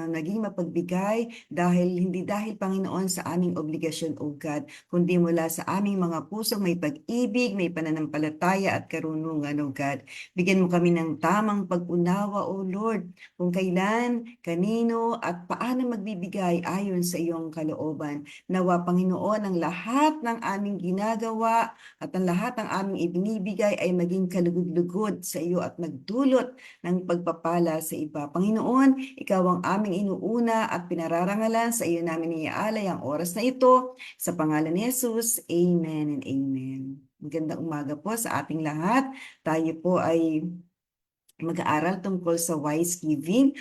D: naging mapagbigay hindi dahil, Panginoon, sa aming obligasyon, O God, kundi mula sa aming mga pusong may pag-ibig, may pananampalataya at karunungan, O God. Bigyan mo kami ng tamang pag-unawa, O Lord, kung kailan, kanino, at paano magbibigay ayon sa iyong kalooban. Nawa, Panginoon, ang lahat ng aming ginagawa at ang lahat ng aming ibinibigay ay maging kalugod-lugod sa iyo at magdulot ng pagpapala sa iba. Panginoon, ikaw ang aming inuuna at pinararangalan, sa iyo namin iaalay ang oras na ito. Sa pangalan ni Jesus, Amen and Amen. Magandang umaga po sa ating lahat. Tayo po ay mag-aaral tungkol sa wise giving.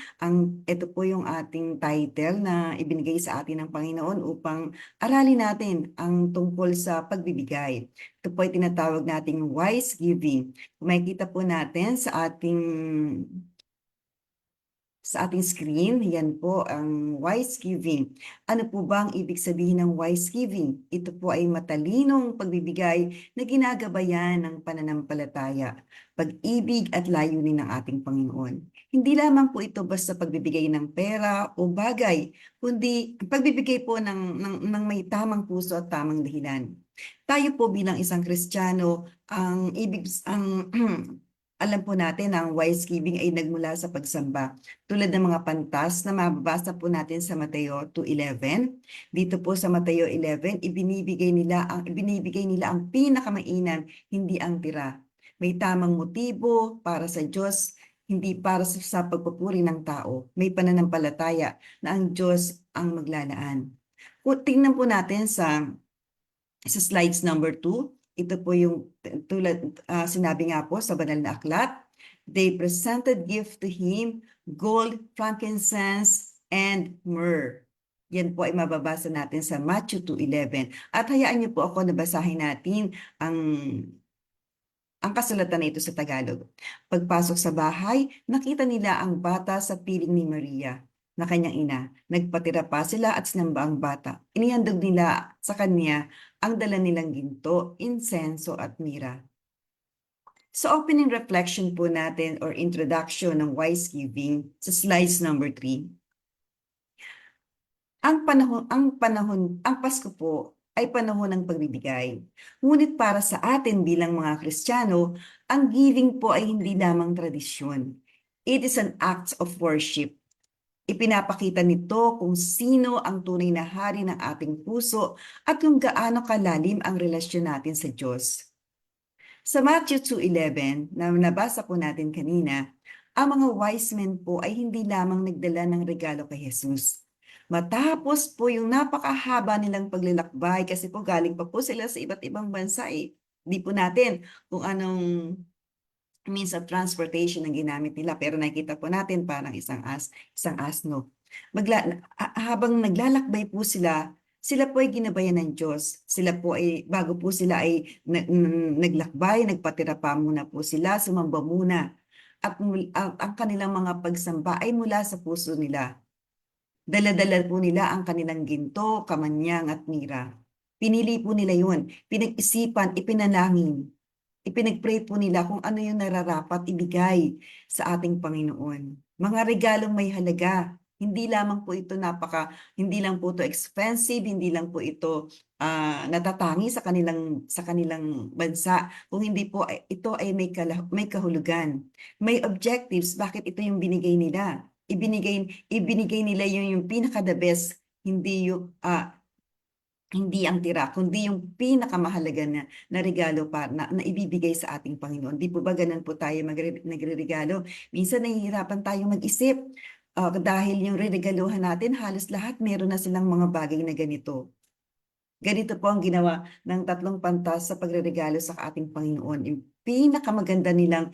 D: Ito po yung ating title na ibinigay sa atin ng Panginoon upang aralin natin ang tungkol sa pagbibigay. Ito po ay tinatawag nating wise giving. Kung makikita po natin sa ating screen, yan po ang wise giving. Ano po ba ang ibig sabihin ng wise giving? Ito po ay matalinong pagbibigay na ginagabayan ng pananampalataya, pag-ibig at layunin ng ating Panginoon. Hindi lamang po ito basta pagbibigay ng pera o bagay, kundi pagbibigay po ng may tamang puso at tamang dahilan. Tayo po bilang isang Kristiyano, alam po natin na ang wise giving ay nagmula sa pagsamba. Tulad ng mga pantas na mababasa po natin sa Mateo 2:11. Dito po sa Mateo 11, ibinibigay nila ang pinakamainam, hindi ang tira. May tamang motibo para sa Diyos, hindi para sa pagpupuri ng tao. May pananampalataya na ang Diyos ang maglalaan. Tingnan po natin sa slides number 2. Ito po yung sinabi nga po sa banal na aklat. They presented gift to him, gold, frankincense, and myrrh. Yan po ay mababasa natin sa Matthew 2:11. At hayaan niyo po ako na basahin natin ang kasulatan na ito sa Tagalog. Pagpasok sa bahay, nakita nila ang bata sa piling ni Maria na kanyang ina. Nagpatira pa sila at sinamba ang bata. Inihandog nila sa kanya ang dala nilang ginto, insenso at mira. Sa opening reflection po natin or introduction ng wise giving sa slides number 3. Ang Pasko po ay panahon ng pagbibigay. Ngunit para sa atin bilang mga Kristiyano, ang giving po ay hindi lamang tradisyon. It is an act of worship. Ipinapakita nito kung sino ang tunay na hari ng ating puso at kung gaano kalalim ang relasyon natin sa Diyos. Sa Matthew 2:11 na nabasa po natin kanina, ang mga wise men po ay hindi lamang nagdala ng regalo kay Jesus. Matapos po yung napakahaba nilang paglalakbay kasi po galing pa po sila sa iba't ibang bansa eh. Di po natin kung anong means of transportation ang ginamit nila pero nakikita po natin parang isang asno. Habang naglalakbay po sila po ay ginabayan ng Diyos. Sila po ay bago po sila ay naglakbay, nagpatira pa muna po sila, sumamba muna. At ang kanilang mga pagsamba ay mula sa puso nila. Dala-dala po nila ang kanilang ginto, kamanyang at mira. Pinili po nila yun, pinag-isipan, ipinalangin. Ipinag-pray po nila kung ano yung nararapat ibigay sa ating Panginoon. Mga regalong may halaga. Hindi lamang po ito hindi lang po ito expensive, hindi lang po ito natatangi sa kanilang bansa. Kung hindi po ito ay may kahulugan. May objectives, bakit ito yung binigay nila? Ibinigay nila yung pinaka-the best, hindi ang tira, kundi yung pinakamahalaga na regalo na ibibigay sa ating Panginoon. Di po ba ganun po tayo nagre-regalo? Minsan nahihirapan tayong mag-isip dahil yung reregaluhan natin, halos lahat meron na silang mga bagay na ganito. Ganito po ang ginawa ng 3 pantas sa pagreregalo sa ating Panginoon. Yung pinakamaganda nilang,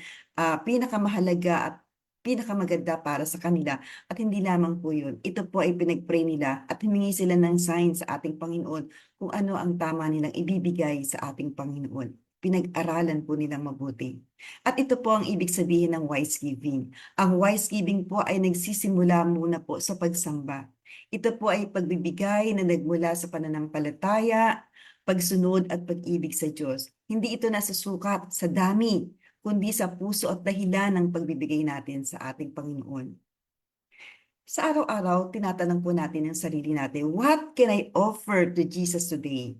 D: pinakamahalaga at pinakamaganda para sa kanila. At hindi lamang po yun. Ito po ay pinag-pray nila at humingi sila ng sign sa ating Panginoon kung ano ang tama nilang ibibigay sa ating Panginoon. Pinag-aralan po nilang mabuti. At ito po ang ibig sabihin ng wise giving. Ang wise giving po ay nagsisimula muna po sa pagsamba. Ito po ay pagbibigay na nagmula sa pananampalataya, pagsunod at pag-ibig sa Diyos. Hindi ito nasusukat sa dami, kundi sa puso at dahilan ng pagbibigay natin sa ating Panginoon. Sa araw-araw, tinatanong po natin ang sarili natin, what can I offer to Jesus today?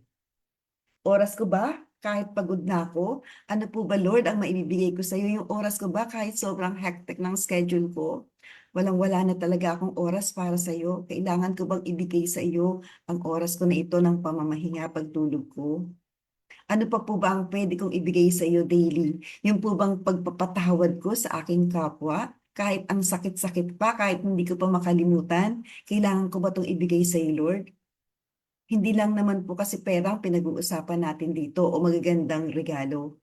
D: Oras ko ba? Kahit pagod na ako? Ano po ba, Lord, ang maibibigay ko sa iyo? Yung oras ko ba kahit sobrang hectic ng schedule ko? Walang-wala na talaga akong oras para sa iyo. Kailangan ko bang ibigay sa iyo ang oras ko na ito ng pamamahinga pagtulog ko? Ano pa po ba ang pwede kong ibigay sa iyo daily? Yung po bang pagpapatawad ko sa aking kapwa? Kahit ang sakit-sakit pa, kahit hindi ko pa makalimutan, kailangan ko ba itong ibigay sa iyo, Lord? Hindi lang naman po kasi pera ang pinag-uusapan natin dito o magagandang regalo.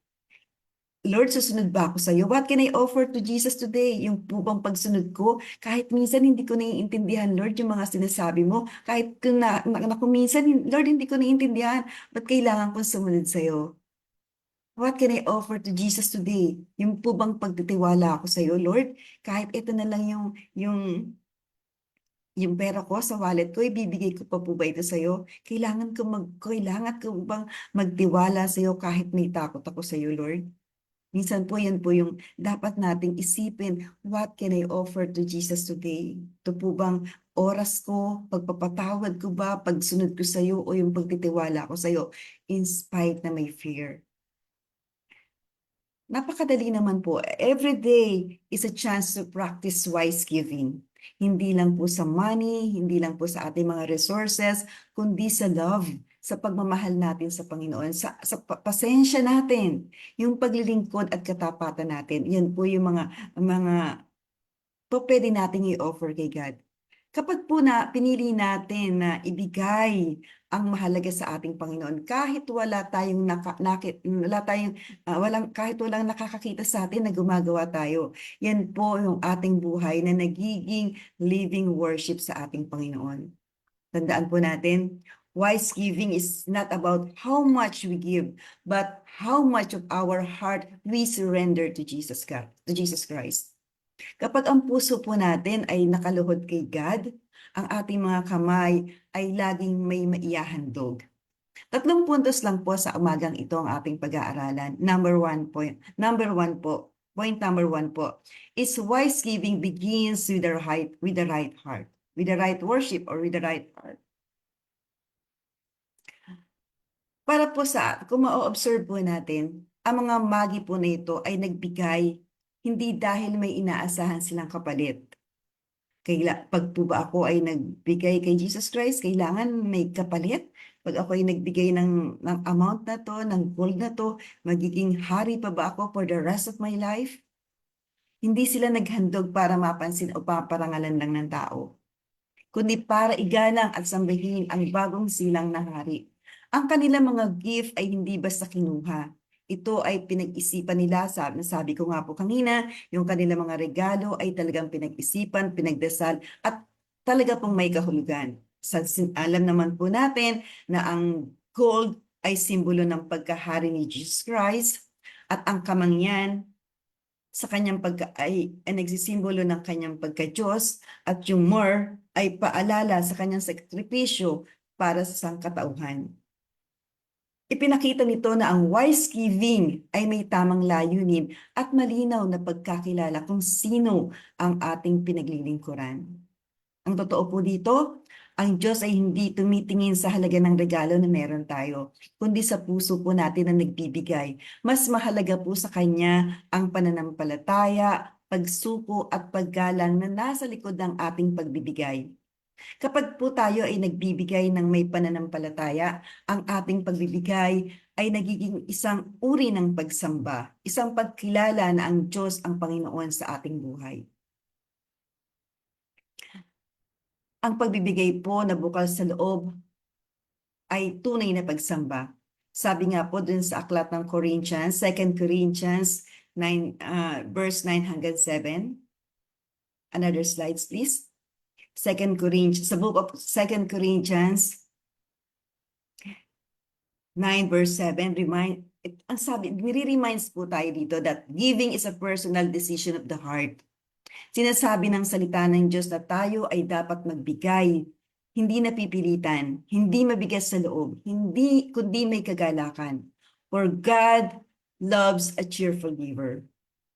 D: Lord, susunod ba ako sa iyo? What can I offer to Jesus today? Yung po bang pagsunod ko, kahit minsan hindi ko naiintindihan, Lord, yung mga sinasabi mo. Kahit kung kung minsan, Lord, hindi ko naiintindihan. Ba't kailangan kong sumunod sa iyo? What can I offer to Jesus today? Yung po bang pagtitiwala ako sa iyo, Lord? Kahit ito na lang yung pera ko sa wallet ko, ibibigay ko pa po ba ito sa iyo? Kailangan ko bang magtiwala sa iyo kahit may takot ako sa iyo, Lord? Minsan po yan po yung dapat nating isipin, what can I offer to Jesus today? Ito po bang oras ko, pagpapatawad ko ba, pagsunod ko sa iyo o yung pagtitiwala ko sa iyo in spite na may fear? Napakadali naman po. Every day is a chance to practice wise giving. Hindi lang po sa money, hindi lang po sa ating mga resources, kundi sa love, sa pagmamahal natin sa Panginoon, sa pasensya natin, yung paglilingkod at katapatan natin. Yan po yung mga po pwede nating i-offer kay God. Kapag po pinili natin na ibigay ang mahalaga sa ating Panginoon, kahit wala tayong kahit walang nakakakita sa atin na gumagawa tayo, yan po yung ating buhay na nagiging living worship sa ating Panginoon. Tandaan po natin, wise giving is not about how much we give, but how much of our heart we surrender to Jesus Christ. Kapag ang puso po natin ay nakaluhod kay God, ang ating mga kamay ay laging may maihahandog. 3 puntos lang po sa umagang ito ang ating pag-aaralan. Point number one po, is wise giving begins with the right heart, with the right worship or with the right heart. Para po kung ma-observe po natin, ang mga magi po na ito ay nagbigay hindi dahil may inaasahan silang kapalit. Pag po ba ako ay nagbigay kay Jesus Christ, kailangan may kapalit? Pag ako ay nagbigay ng amount na to, ng gold na to, magiging hari pa ba ako for the rest of my life? Hindi sila naghandog para mapansin o paparangalan lang ng tao, kundi para igalang at sambahin ang bagong silang na hari. Ang kanilang mga gift ay hindi basta kinuha. Ito ay pinag-isipan nila, sabi ko nga po kanina, yung kanilang mga regalo ay talagang pinag-isipan, pinagdasal, at talaga pong may kahulugan. Alam naman po natin na ang gold ay simbolo ng pagkahari ni Jesus Christ, at ang kamangyan sa kanyang ay nagsisimbolo ng kanyang pagka-Diyos, at yung myrrh ay paalala sa kanyang sakripisyo para sa sangkatauhan. Ipinakita nito na ang wise giving ay may tamang layunin at malinaw na pagkakilala kung sino ang ating pinaglilingkuran. Ang totoo po dito, ang Diyos ay hindi tumitingin sa halaga ng regalo na meron tayo, kundi sa puso po natin na nagbibigay. Mas mahalaga po sa Kanya ang pananampalataya, pagsuko at paggalang na nasa likod ng ating pagbibigay. Kapag po tayo ay nagbibigay ng may pananampalataya, ang ating pagbibigay ay nagiging isang uri ng pagsamba, isang pagkilala na ang Diyos ang Panginoon sa ating buhay. Ang pagbibigay po na bukal sa loob ay tunay na pagsamba. Sabi nga po dun sa aklat ng Corinthians, 2 Corinthians 9, verse 9 hanggang 7. Another slides, please. Sa book of 2 Corinthians 9 verse 7, nire-reminds po tayo dito that giving is a personal decision of the heart. Sinasabi ng salita ng Diyos na tayo ay dapat magbigay, hindi napipilitan, hindi mabigas sa loob, kundi may kagalakan. For God loves a cheerful giver.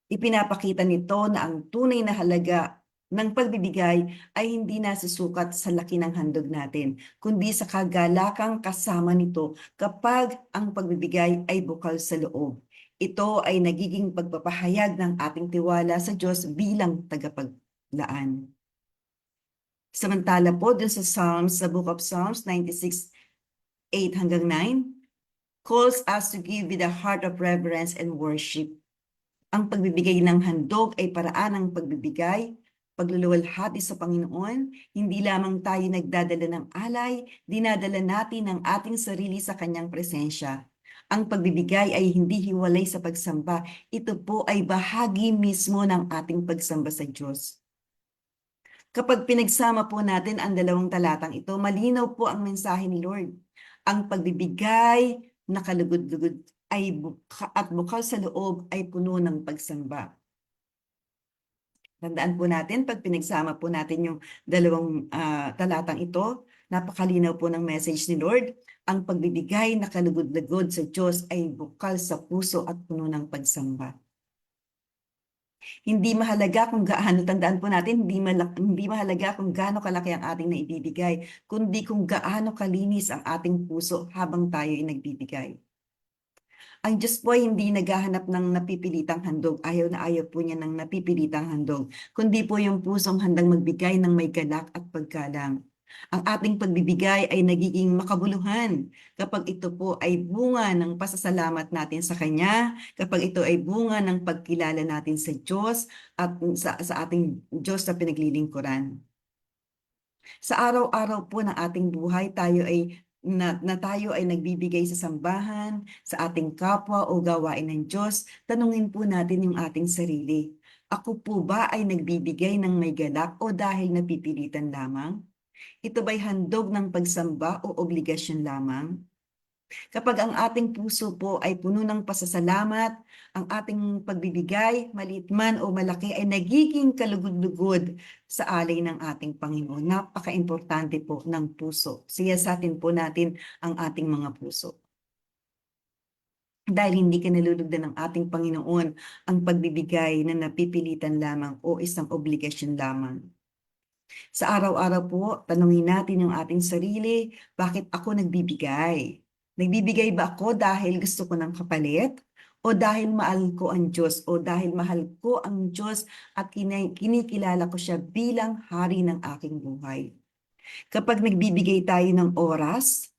D: Ipinapakita nito na ang tunay na halaga ng pagbibigay ay hindi nasusukat sa laki ng handog natin, kundi sa kagalakang kasama nito kapag ang pagbibigay ay bukal sa loob. Ito ay nagiging pagpapahayag ng ating tiwala sa Diyos bilang tagapaglaan. Samantala po dun sa book of Psalms 96, 8 hanggang 9, calls us to give with a heart of reverence and worship. Ang pagbibigay ng handog ay paraan ng pagbibigay, pagluluwalhati sa Panginoon, hindi lamang tayo nagdadala ng alay, dinadala natin ang ating sarili sa kanyang presensya. Ang pagbibigay ay hindi hiwalay sa pagsamba. Ito po ay bahagi mismo ng ating pagsamba sa Diyos. Kapag pinagsama po natin ang dalawang talatang ito, malinaw po ang mensahe ni Lord. Ang pagbibigay na kalugod-lugod ay at bukal sa loob ay puno ng pagsamba. Tandaan po natin, pag pinagsama po natin yung dalawang talatang ito, napakalinaw po ng message ni Lord. Ang pagbibigay na kalugod-lugod sa Diyos ay bukal sa puso at puno ng pagsamba. Hindi mahalaga kung gaano, tandaan po natin, hindi mahalaga kung gaano kalaki ang ating naibibigay, kundi kung gaano kalinis ang ating puso habang tayo ay nagbibigay. Ang Diyos po ay hindi naghahanap ng napipilitang handog. Ayaw na ayaw po niya ng napipilitang handog, kundi po yung pusong handang magbigay ng may galak at paggalang. Ang ating pagbibigay ay nagiging makabuluhan kapag ito po ay bunga ng pasasalamat natin sa Kanya, kapag ito ay bunga ng pagkilala natin sa Diyos at sa ating Diyos na pinaglilingkuran. Sa araw-araw po ng ating buhay, tayo ay nagbibigay sa sambahan, sa ating kapwa o gawain ng Diyos, tanungin po natin yung ating sarili. Ako po ba ay nagbibigay ng may galak o dahil napipilitan lamang? Ito ba'y handog ng pagsamba o obligasyon lamang? Kapag ang ating puso po ay puno ng pasasalamat, ang ating pagbibigay, maliit man o malaki, ay nagiging kalugod-lugod sa alay ng ating Panginoon. Napaka-importante po ng puso. Siyasatin po natin ang ating mga puso. Dahil hindi kinalulugdan ng ating Panginoon ang pagbibigay na napipilitan lamang o isang obligasyon lamang. Sa araw-araw po, tanungin natin yung ating sarili, bakit ako nagbibigay? Nagbibigay ba ako dahil gusto ko ng kapalit? O dahil mahal ko ang Diyos? O dahil mahal ko ang Diyos at kinikilala ko siya bilang hari ng aking buhay? Kapag nagbibigay tayo ng oras,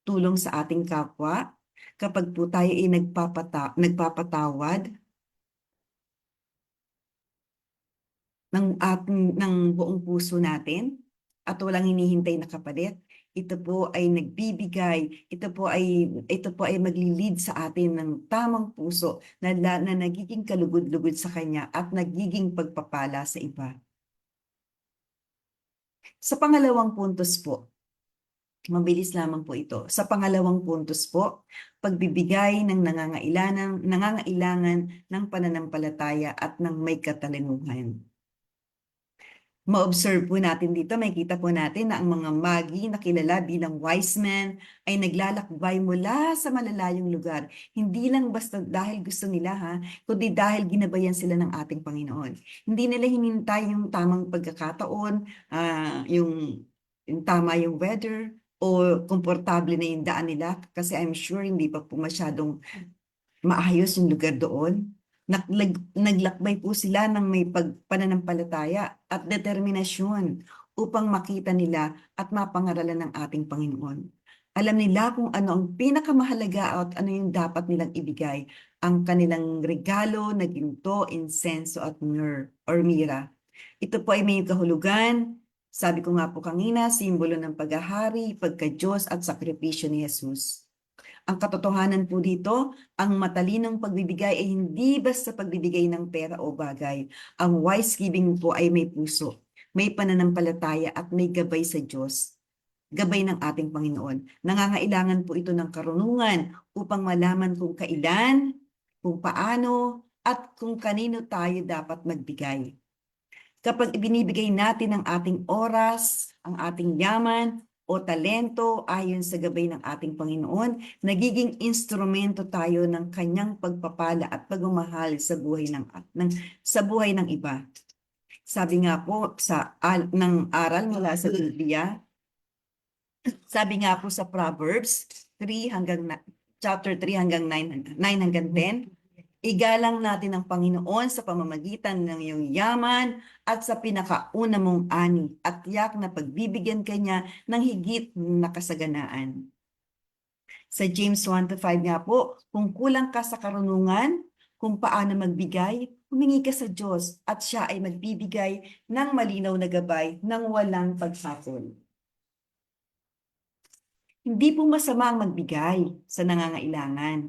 D: tulong sa ating kapwa, kapag po tayo ay nagpapatawad, ng buong puso natin at walang hinihintay na kapalit, ito po ay nagbibigay, ito po ay maglilid sa atin ng tamang puso na nagiging kalugod-lugod sa Kanya at nagiging pagpapala sa iba. Sa pangalawang puntos po, mabilis lamang po ito. Sa pangalawang puntos po, pagbibigay ng nangangailangan ng pananampalataya at ng may katalinuhan. Ma-observe po natin dito, makikita po natin na ang mga magi na kilala bilang wise men ay naglalakbay mula sa malalayong lugar. Hindi lang basta dahil gusto nila kundi dahil ginabayan sila ng ating Panginoon. Hindi nila hinintay yung tamang pagkakataon, yung tama yung weather, o komportable na yung daan nila kasi I'm sure hindi pa po masyadong maayos yung lugar doon. Naglakbay po sila ng may pananampalataya at determinasyon upang makita nila at mapangaralan ng ating Panginoon. Alam nila kung ano ang pinakamahalaga at ano yung dapat nilang ibigay, ang kanilang regalo na ginto, insenso at myrrh. Ito po ay may kahulugan, sabi ko nga po kanina, simbolo ng paghahari, pagka-Diyos at sakripisyo ni Jesus. Ang katotohanan po dito, ang matalinong pagbibigay ay hindi basta pagbibigay ng pera o bagay. Ang wise giving po ay may puso, may pananampalataya at may gabay sa Diyos. Gabay ng ating Panginoon. Nangangailangan po ito ng karunungan upang malaman kung kailan, kung paano, at kung kanino tayo dapat magbigay. Kapag ibinibigay natin ang ating oras, ang ating yaman, o talento ayon sa gabay ng ating Panginoon, nagiging instrumento tayo ng kanyang pagpapala at pagmamahal sa buhay ng iba. Sabi nga po ng aral mula sa Biblia, sabi nga po sa Proverbs chapter 3 hanggang 9 hanggang 10, igalang natin ang Panginoon sa pamamagitan ng iyong yaman at sa pinakauna mong ani at tiyak na pagbibigyan ka niya ng higit na kasaganaan. Sa James 1:5 nga po, kung kulang ka sa karunungan, kung paano magbigay, humingi ka sa Diyos at siya ay magbibigay ng malinaw na gabay ng walang paghatol. Hindi po masama ang magbigay sa nangangailangan.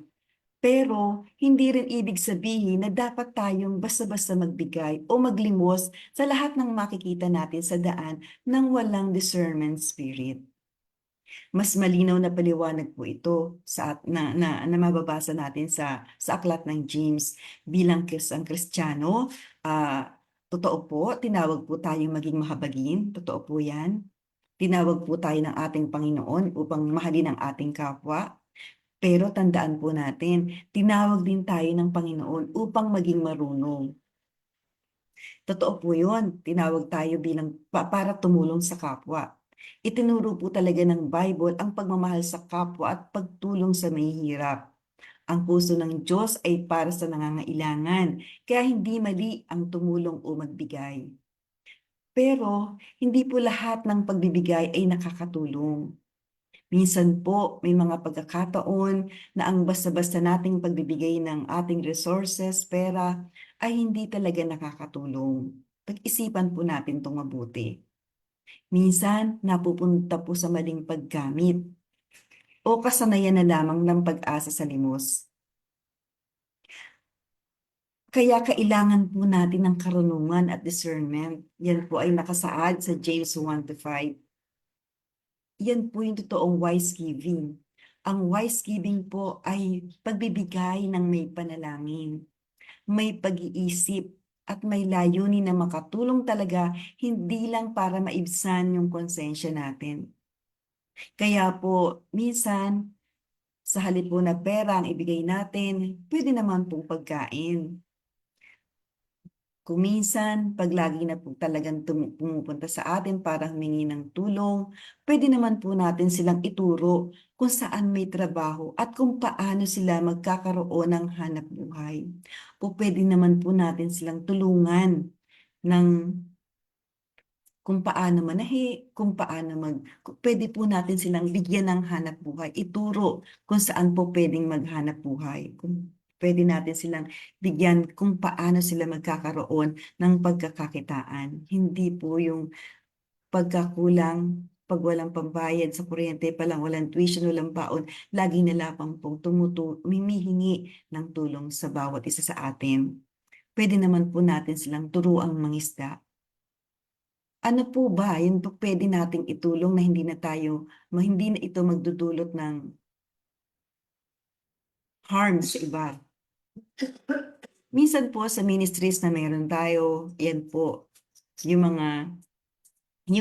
D: Pero hindi rin ibig sabihin na dapat tayong basta-basta magbigay o maglimos sa lahat ng makikita natin sa daan ng walang discernment spirit. Mas malinaw na paliwanag po ito na mababasa natin sa aklat ng James bilang ang Kristiyano. Totoo po, tinawag po tayong maging mahabagin. Totoo po yan. Tinawag po tayo ng ating Panginoon upang mahalin ang ating kapwa. Pero tandaan po natin, tinawag din tayo ng Panginoon upang maging marunong. Totoo po yun, tinawag tayo bilang para tumulong sa kapwa. Itinuro po talaga ng Bible ang pagmamahal sa kapwa at pagtulong sa mahihirap. Ang puso ng Diyos ay para sa nangangailangan, kaya hindi mali ang tumulong o magbigay. Pero hindi po lahat ng pagbibigay ay nakakatulong. Minsan po, may mga pagkakataon na ang basta-basta nating pagbibigay ng ating resources, pera, ay hindi talaga nakakatulong. Pag-isipan po natin itong mabuti. Minsan, napupunta po sa maling paggamit o kasanayan na lamang ng pag-asa sa limos. Kaya kailangan po natin ng karunungan at discernment. Yan po ay nakasaad sa James 1:5. Yan po yung totoong wise giving. Ang wise giving po ay pagbibigay ng may panalangin, may pag-iisip, at may layunin na makatulong talaga, hindi lang para maibsan yung konsensya natin. Kaya po, minsan, sa halip po na pera ang ibigay natin, pwede naman pong pagkain. Kung minsan, pag lagi na po talagang pumupunta sa atin para humingi ng tulong, pwede naman po natin silang ituro kung saan may trabaho at kung paano sila magkakaroon ng hanap buhay. O pwede naman po natin silang tulungan ng kung paano manahi, pwede po natin silang bigyan ng hanap buhay, ituro kung saan po pwedeng maghanap buhay. Pwede natin silang bigyan kung paano sila magkakaroon ng pagkakakitaan. Hindi po yung pagkakulang, pag walang pambayad sa kuryente pa lang, walang tuition, walang baon, lagi na lapang pong humihingi ng tulong sa bawat isa sa atin. Pwede naman po natin silang turuang mangisda. Ano po ba yun po pwede nating itulong na hindi na ito magdudulot ng harm sa iba? Minsan po sa ministries na meron tayo, yan po, yung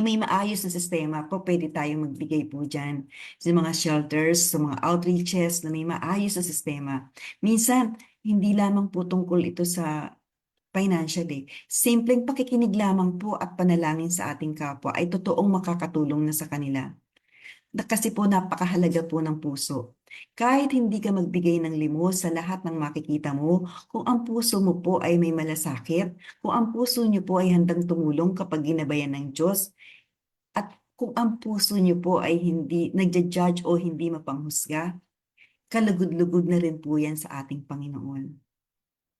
D: may maayos na sistema po, pwede tayong magbigay po dyan. Sa mga shelters, sa mga outreaches na may maayos na sistema. Minsan, hindi lamang po tungkol ito sa financially. Simpleng pakikinig lamang po at panalangin sa ating kapwa ay totoong makakatulong na sa kanila. Kasi po napakahalaga po ng puso. Kahit hindi ka magbigay ng limos sa lahat ng makikita mo, kung ang puso mo po ay may malasakit, kung ang puso niyo po ay handang tumulong kapag ginabayan ng Diyos, at kung ang puso niyo po ay hindi nagja-judge o hindi mapanghusga, kalugod-lugod na rin po yan sa ating Panginoon.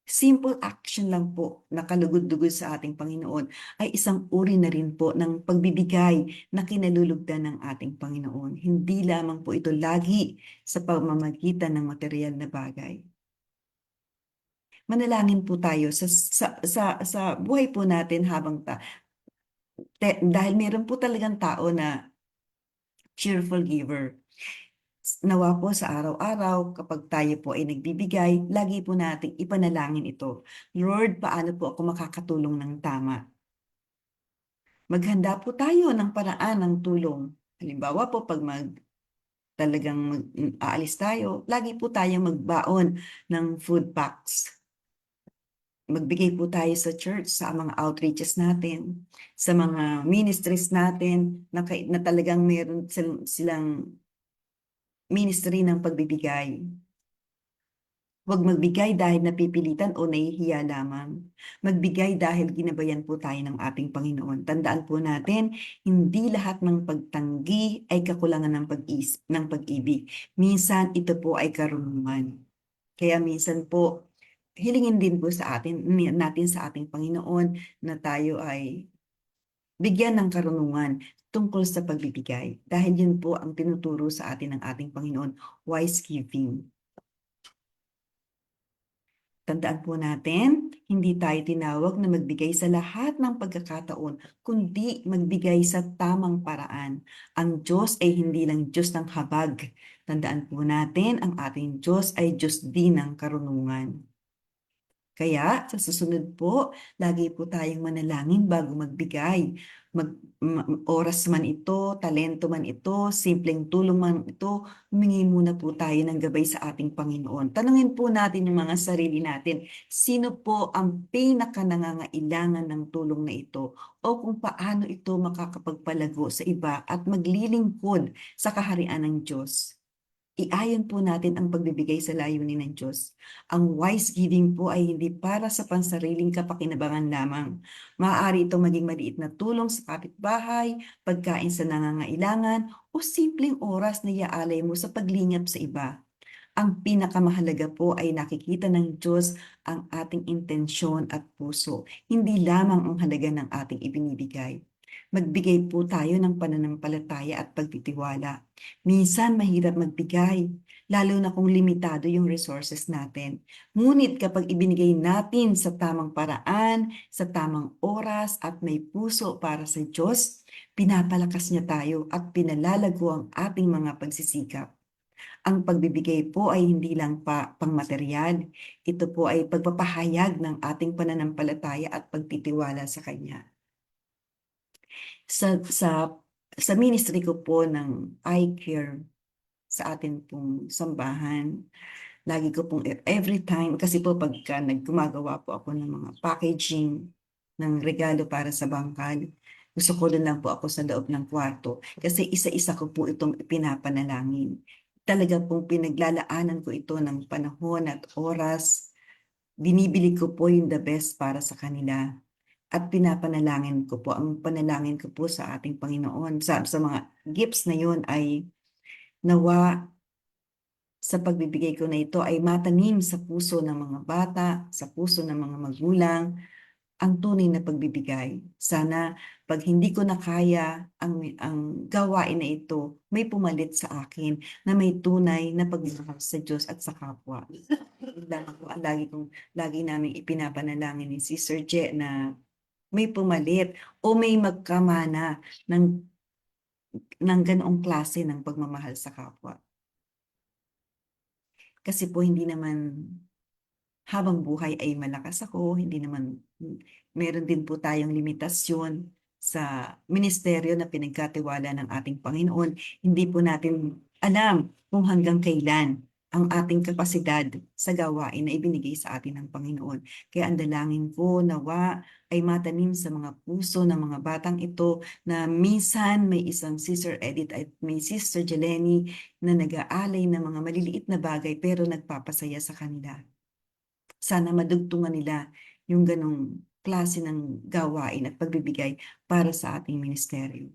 D: Simple action lang po na kalugod-lugod sa ating Panginoon ay isang uri na rin po ng pagbibigay na kinalulugdan ng ating Panginoon. Hindi lamang po ito lagi sa pamamagitan ng material na bagay. Manalangin po tayo sa buhay po natin dahil meron po talagang tao na cheerful giver. Nawa po sa araw-araw, kapag tayo po ay nagbibigay, lagi po nating ipanalangin ito. Lord, paano po ako makakatulong ng tama? Maghanda po tayo ng paraan ng tulong. Halimbawa po, pag aalis tayo, lagi po tayong magbaon ng food packs. Magbigay po tayo sa church, sa mga outreaches natin, sa mga ministries natin na talagang meron silang ministry ng pagbibigay. Huwag magbigay dahil napipilitan o nahihiya lamang. Magbigay dahil ginabayan po tayo ng ating Panginoon. Tandaan po natin, hindi lahat ng pagtanggi ay kakulangan ng pag-ibig. Minsan ito po ay karunungan. Kaya minsan po, hilingin din po sa natin sa ating Panginoon na tayo ay bigyan ng karunungan tungkol sa pagbibigay. Dahil yun po ang tinuturo sa atin ng ating Panginoon, wise giving. Tandaan po natin, hindi tayo tinawag na magbigay sa lahat ng pagkakataon, kundi magbigay sa tamang paraan. Ang Diyos ay hindi lang Diyos ng habag. Tandaan po natin, ang ating Diyos ay Diyos din ng karunungan. Kaya sa susunod po, lagi po tayong manalangin bago magbigay. Oras man ito, talento man ito, simpleng tulong man ito, humingi muna po tayo ng gabay sa ating Panginoon. Tanungin po natin yung mga sarili natin, sino po ang pinaka-nangangailangan ng tulong na ito o kung paano ito makakapagpalago sa iba at maglilingkod sa kaharian ng Diyos. Iayon po natin ang pagbibigay sa layunin ng Diyos. Ang wise giving po ay hindi para sa pansariling kapakinabangan lamang. Maaari itong maging maliit na tulong sa kapitbahay, pagkain sa nangangailangan, o simpleng oras na iaalay mo sa paglingap sa iba. Ang pinakamahalaga po ay nakikita ng Diyos ang ating intensyon at puso, hindi lamang ang halaga ng ating ibinibigay. Magbigay po tayo ng pananampalataya at pagtitiwala. Minsan mahirap magbigay, lalo na kung limitado yung resources natin. Ngunit kapag ibinigay natin sa tamang paraan, sa tamang oras at may puso para sa Diyos, pinapalakas niya tayo at pinalalago ang ating mga pagsisikap. Ang pagbibigay po ay hindi lang pangmaterial. Ito po ay pagpapahayag ng ating pananampalataya at pagtitiwala sa Kanya. Sa ministry ko po ng eye care sa atin pong sambahan, lagi ko pong every time, kasi po pagka gumagawa po ako ng mga packaging ng regalo para sa bangkal, gusto ko doon lang po ako sa loob ng kwarto kasi isa-isa ko po itong ipinapanalangin. Talaga pong pinaglalaanan ko ito ng panahon at oras. Binibili ko po yung the best para sa kanila. At pinapanalangin ko po, ang panalangin ko po sa ating Panginoon, sa mga gifts na yun ay nawa sa pagbibigay ko na ito ay matanim sa puso ng mga bata, sa puso ng mga magulang, ang tunay na pagbibigay. Sana pag hindi ko na kaya ang gawain na ito, may pumalit sa akin na may tunay na pagmamahal sa Diyos at sa kapwa. Lagi namin ipinapanalangin ni Sister Je na may pumalit o may magkamana ng ganoong klase ng pagmamahal sa kapwa. Kasi po hindi naman habang buhay ay malakas ako, hindi naman, meron din po tayong limitasyon sa ministeryo na pinagkatiwala ng ating Panginoon. Hindi po natin alam kung hanggang kailan ang ating kapasidad sa gawain na ibinigay sa atin ng Panginoon. Kaya ang dalangin ko nawa ay matanim sa mga puso ng mga batang ito na minsan may isang Sister Edith at may Sister Jeleni na nag-aalay ng mga maliliit na bagay pero nagpapasaya sa kanila. Sana madugtungan nila yung ganong klase ng gawain at pagbibigay para sa ating ministeryo.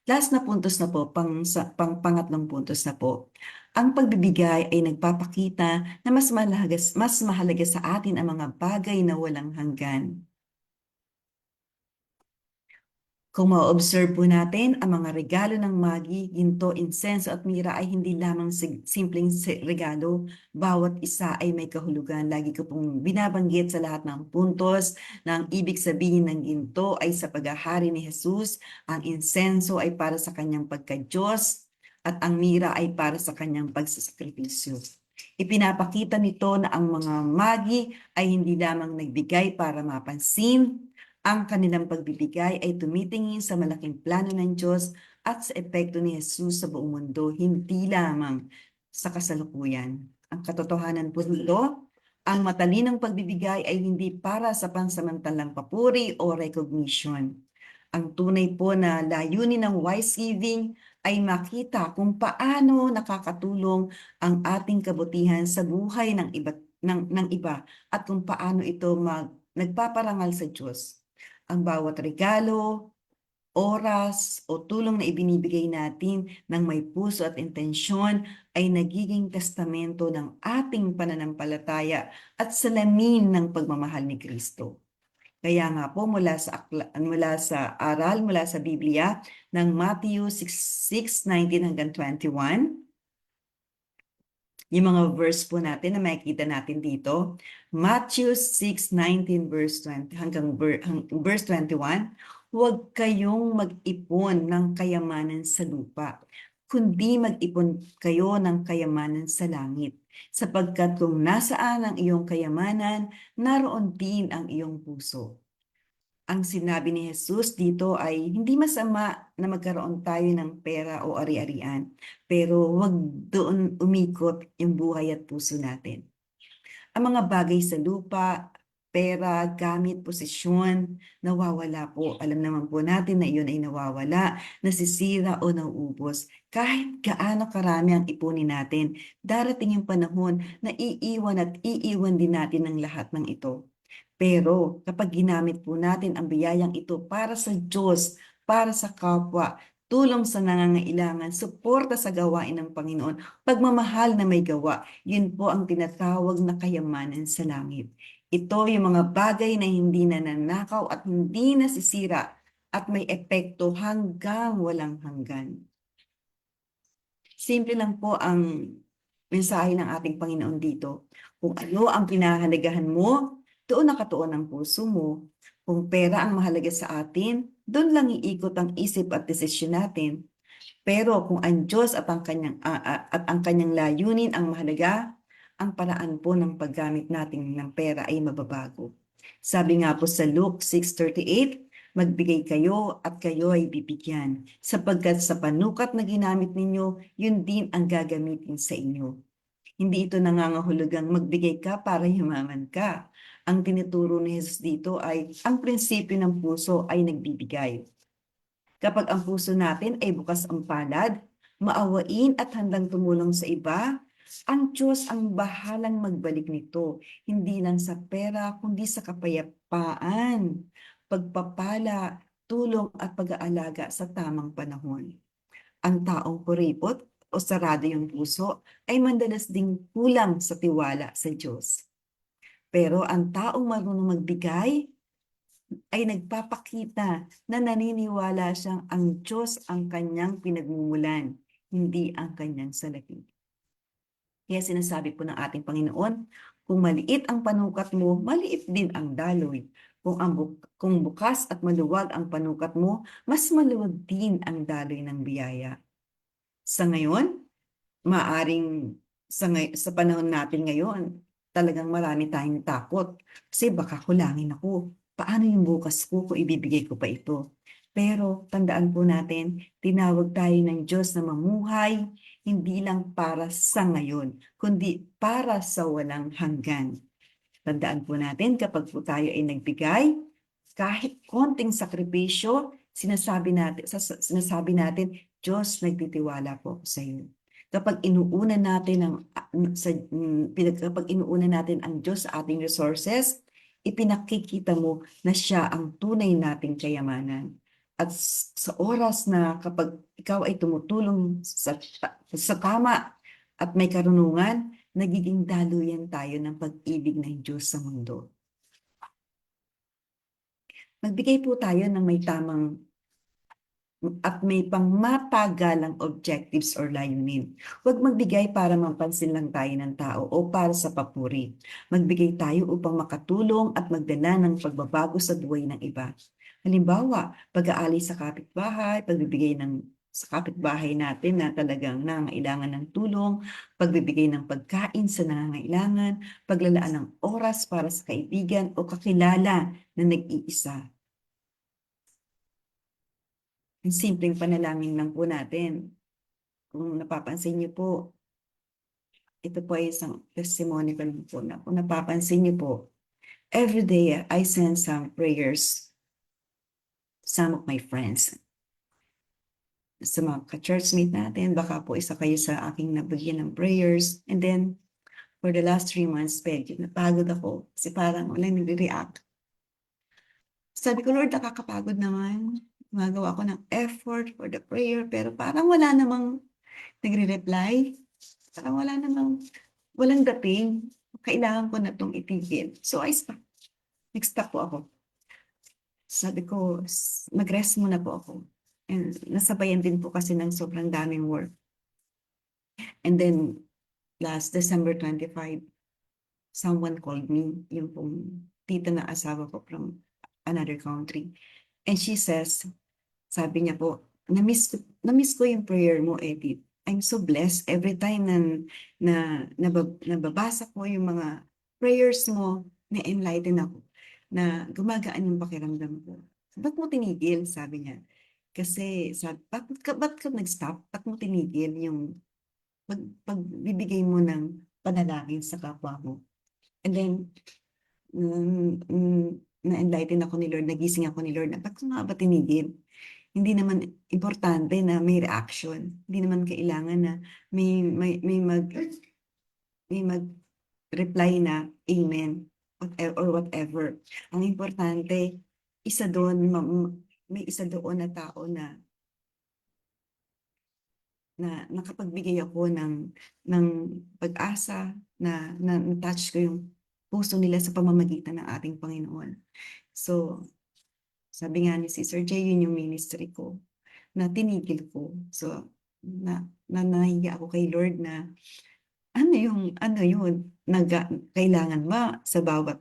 D: Last na puntos na po, pangatlong puntos na po. Ang pagbibigay ay nagpapakita na mas mahalaga sa atin ang mga bagay na walang hanggan. Kung ma-observe po natin, ang mga regalo ng magi, ginto, insenso at mira ay hindi lamang simpleng regalo. Bawat isa ay may kahulugan. Lagi ko pong binabanggit sa lahat ng puntos na ang ibig sabihin ng ginto ay sa paghahari ni Jesus, ang insenso ay para sa kanyang pagka-Diyos, at ang mira ay para sa kanyang pagsasakripisyo. Ipinapakita nito na ang mga magi ay hindi lamang nagbigay para mapansin. Ang kanilang pagbibigay ay tumitingin sa malaking plano ng Diyos at sa epekto ni Jesus sa buong mundo, hindi lamang sa kasalukuyan. Ang katotohanan po nito, ang matalinong pagbibigay ay hindi para sa pansamantalang papuri o recognition. Ang tunay po na layunin ng wise giving ay makita kung paano nakakatulong ang ating kabutihan sa buhay ng iba at kung paano ito nagpaparangal sa Diyos. Ang bawat regalo oras o tulong na ibinibigay natin ng may puso at intensyon ay nagiging testamento ng ating pananampalataya at salamin ng pagmamahal ni Kristo. Kaya nga po mula sa aral mula sa Biblia ng Matthew 6:19 hanggang 21, yung mga verse po natin na makikita natin dito, Matthew 6:19 hanggang verse 21, huwag kayong mag-ipon ng kayamanan sa lupa, kundi mag-ipon kayo ng kayamanan sa langit. Sapagkat kung nasaan ang iyong kayamanan, naroon din ang iyong puso. Ang sinabi ni Jesus dito ay hindi masama na magkaroon tayo ng pera o ari-arian, pero wag doon umikot yung buhay at puso natin. Ang mga bagay sa lupa, pera, gamit, posisyon, nawawala po. Alam naman po natin na iyon ay nawawala, nasisira o nauubos. Kahit gaano karami ang ipunin natin, darating yung panahon na iiwan at iiwan din natin ang lahat ng ito. Pero kapag ginamit po natin ang biyayang ito para sa Diyos, para sa kapwa, tulong sa nangangailangan, suporta sa gawain ng Panginoon, pagmamahal na may gawa, yun po ang tinatawag na kayamanan sa langit. Ito yung mga bagay na hindi nananakaw at hindi nasisira at may epekto hanggang walang hanggan. Simple lang po ang mensahe ng ating Panginoon dito. Kung ano ang pinahalagahan mo, doon nakatuon ang puso mo. Kung pera ang mahalaga sa atin, doon lang iikot ang isip at desisyon natin. Pero kung ang Diyos at ang kanyang layunin ang mahalaga, ang paraan po ng paggamit natin ng pera ay mababago. Sabi nga po sa Luke 6:38, magbigay kayo at kayo ay bibigyan, sapagkat sa panukat na ginamit ninyo, yun din ang gagamitin sa inyo. Hindi ito nangangahulugang magbigay ka para yumaman ka. Ang tinuturo ni Jesus dito ay ang prinsipyo ng puso ay nagbibigay. Kapag ang puso natin ay bukas ang palad, maawain at handang tumulong sa iba, ang Diyos ang bahalang magbalik nito, hindi lang sa pera, kundi sa kapayapaan, pagpapala, tulong at pag-aalaga sa tamang panahon. Ang taong kuripot o sarado yung puso ay madalas ding kulang sa tiwala sa Diyos. Pero ang taong marunong magbigay ay nagpapakita na naniniwala siyang ang Diyos ang kanyang pinagmumulan, hindi ang kanyang salapi. Kaya sinasabi po ng ating Panginoon, kung maliit ang panukat mo, maliit din ang daloy. Kung bukas at maluwag ang panukat mo, mas maluwag din ang daloy ng biyaya. Sa ngayon, sa panahon natin ngayon, talagang marami tayong takot. Kasi baka kulangin ako. Paano yung bukas ko kung ibibigay ko pa ito? Pero tandaan po natin, tinawag tayo ng Diyos na mamuhay, hindi lang para sa ngayon, kundi para sa walang hanggan. Tandaan po natin, kapag po tayo ay nagbigay, kahit konting sakripisyo, sinasabi natin, Diyos, nagtitiwala po ako sa iyo. Kapag inuuna natin ang Diyos sa ating resources, ipinakikita mo na siya ang tunay nating kayamanan. At sa oras na kapag ikaw ay tumutulong sa tama at may karunungan, nagiging daluyan tayo ng pag-ibig ng Diyos sa mundo. Magbigay po tayo ng may tamang at may pangmatagalang objectives or layunin. Huwag magbigay para mapansin lang tayo ng tao o para sa papuri. Magbigay tayo upang makatulong at magdala ng pagbabago sa buhay ng iba. Halimbawa, pag-aali sa kapitbahay, pagbibigay sa kapitbahay natin na talagang nangangailangan ng tulong, pagbibigay ng pagkain sa nangangailangan, paglalaan ng oras para sa kaibigan o kakilala na nag-iisa. Ang simpleng panalangin lang po natin. Kung napapansin niyo po, ito po ay isang testimony ko lang po na kung napapansin niyo po, every day I send some prayers to some of my friends. Sa mga ka-churchmate natin, baka po isa kayo sa aking nabigyan ng prayers. And then, for the last 3 months, medyo napagod ako kasi parang wala nire-react. Sabi ko, Lord, nakakapagod naman. gumagawa ako ng effort for the prayer, pero parang wala namang nagre-reply. Parang wala namang, walang dating. Kailangan ko na itong itigil. So I stop. Nag-stop po ako. Sabi ko, mag-rest muna po ako. And nasabayan din po kasi ng sobrang daming work. And then, last December 25, someone called me, yung pong tita na asawa ko from another country. And she says, sabi niya po, na-miss ko yung prayer mo, Edith. I'm so blessed every time nababasa ko yung mga prayers mo, na-enlighten ako, na gumagaan yung pakiramdam ko. Ba't mo tinigil? Sabi niya. Kasi, ba't ka nag-stop? Ba't mo tinigil yung pagbibigay mo ng panalangin sa kapwa mo? And then, na-enlighten ako ni Lord, nagising ako ni Lord, na ba't ko nga ba tinigil? Hindi naman importante na may reaction. Hindi naman kailangan na may mag-reply na amen or whatever. Ang importante, may isa doon na tao na nakapagbigay ako ng pag-asa, na touch ko yung puso nila sa pamamagitan ng ating Panginoon. So, sabi nga ni Sister J, yun yung ministry ko, na tinigil ko. So, nahiya ako kay Lord na, ano yun, kailangan ba sa bawat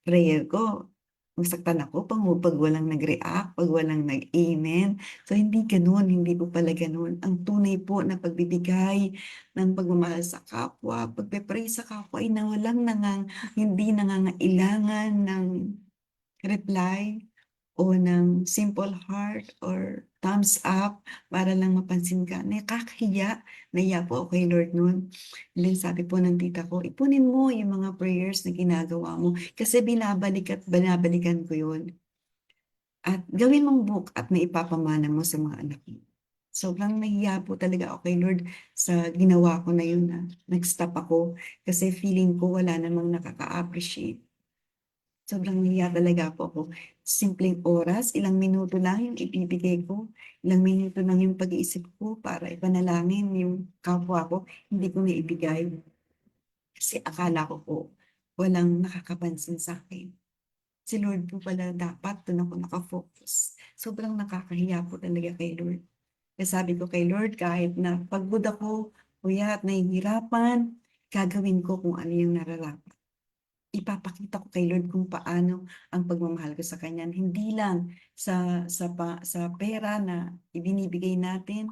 D: prayer ko, masaktan ako pag walang nag-react, pag walang nag-amen. So, hindi ganun, hindi po pala ganun. Ang tunay po na pagbibigay ng pagmamahal sa kapwa, pagpe-pray sa kapwa ay hindi nangangailangan ng reply o ng simple heart or thumbs up para lang mapansin ka. Nakakahiya. Nahiya po ako kay Lord noon. And then sabi po ng tita ko, ipunin mo yung mga prayers na ginagawa mo kasi binabalikan ko yun. At gawin mong book at maipapamana mo sa mga anak mo. Sobrang nahiya po talaga ako kay Lord sa ginawa ko na yun, na nag-stop ako kasi feeling ko wala namang nakaka-appreciate. Sobrang nahiya talaga po ako. Simpleng oras, ilang minuto lang yung ibibigay ko, ilang minuto lang yung pag-iisip ko para ipanalangin yung kapwa ko, hindi ko na ibigay. Kasi akala ko po, walang nakakapansin sa akin. Si Lord po pala dapat, doon ako nakafocus. Sobrang nakakahiya po talaga kay Lord. Kaya sabi ko kay Lord, kahit na pagod ako, at nahihirapan, gagawin ko kung ano yung nararapat. Ipapakita ko kay Lord kung paano ang pagmamahal ko sa Kanya. Hindi lang sa pera na ibinibigay natin,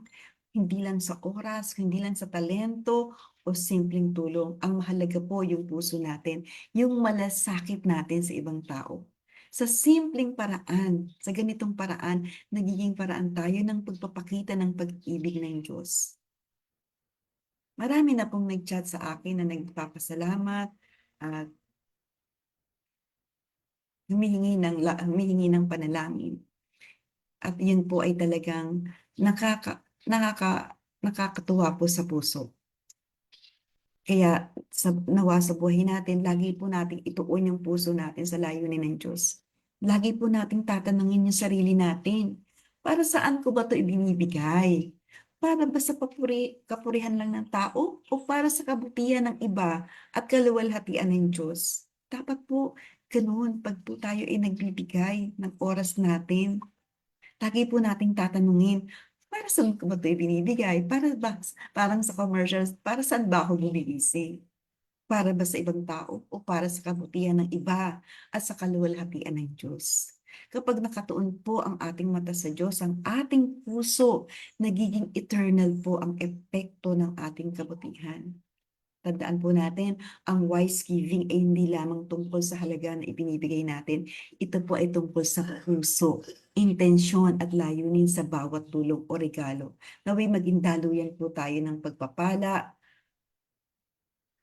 D: hindi lang sa oras, hindi lang sa talento o simpleng tulong. Ang mahalaga po yung puso natin, yung malasakit natin sa ibang tao. Sa simpleng paraan, sa ganitong paraan, nagiging paraan tayo ng pagpapakita ng pag-ibig ng Diyos. Marami na pong nag-chat sa akin na nagpapasalamat at humihingi ng panalangin. At yun po ay talagang nakakatuwa po sa puso. Kaya nawa sa buhay natin, lagi po nating ituon yung puso natin sa layunin ng Diyos. Lagi po nating tatanungin yung sarili natin, para saan ko ba ito ibinibigay? Para ba sa kapurihan lang ng tao o para sa kabutihan ng iba at kaluwalhatian ng Diyos? Dapat po ganun, pag po tayo ay nagbibigay ng oras natin, lagi po nating tatanungin, para saan ko ba ito ibinibigay? Parang sa commercials, para saan ba ako bumibisi? Para ba sa ibang tao o para sa kabutihan ng iba at sa kaluwalhatian ng Diyos? Kapag nakatuon po ang ating mata sa Diyos, ang ating puso, nagiging eternal po ang epekto ng ating kabutihan. Tandaan po natin, ang wise giving ay hindi lamang tungkol sa halaga na ibinibigay natin. Ito po ay tungkol sa puso, intensyon at layunin sa bawat tulong o regalo. Naway maging daluyan po tayo ng pagpapala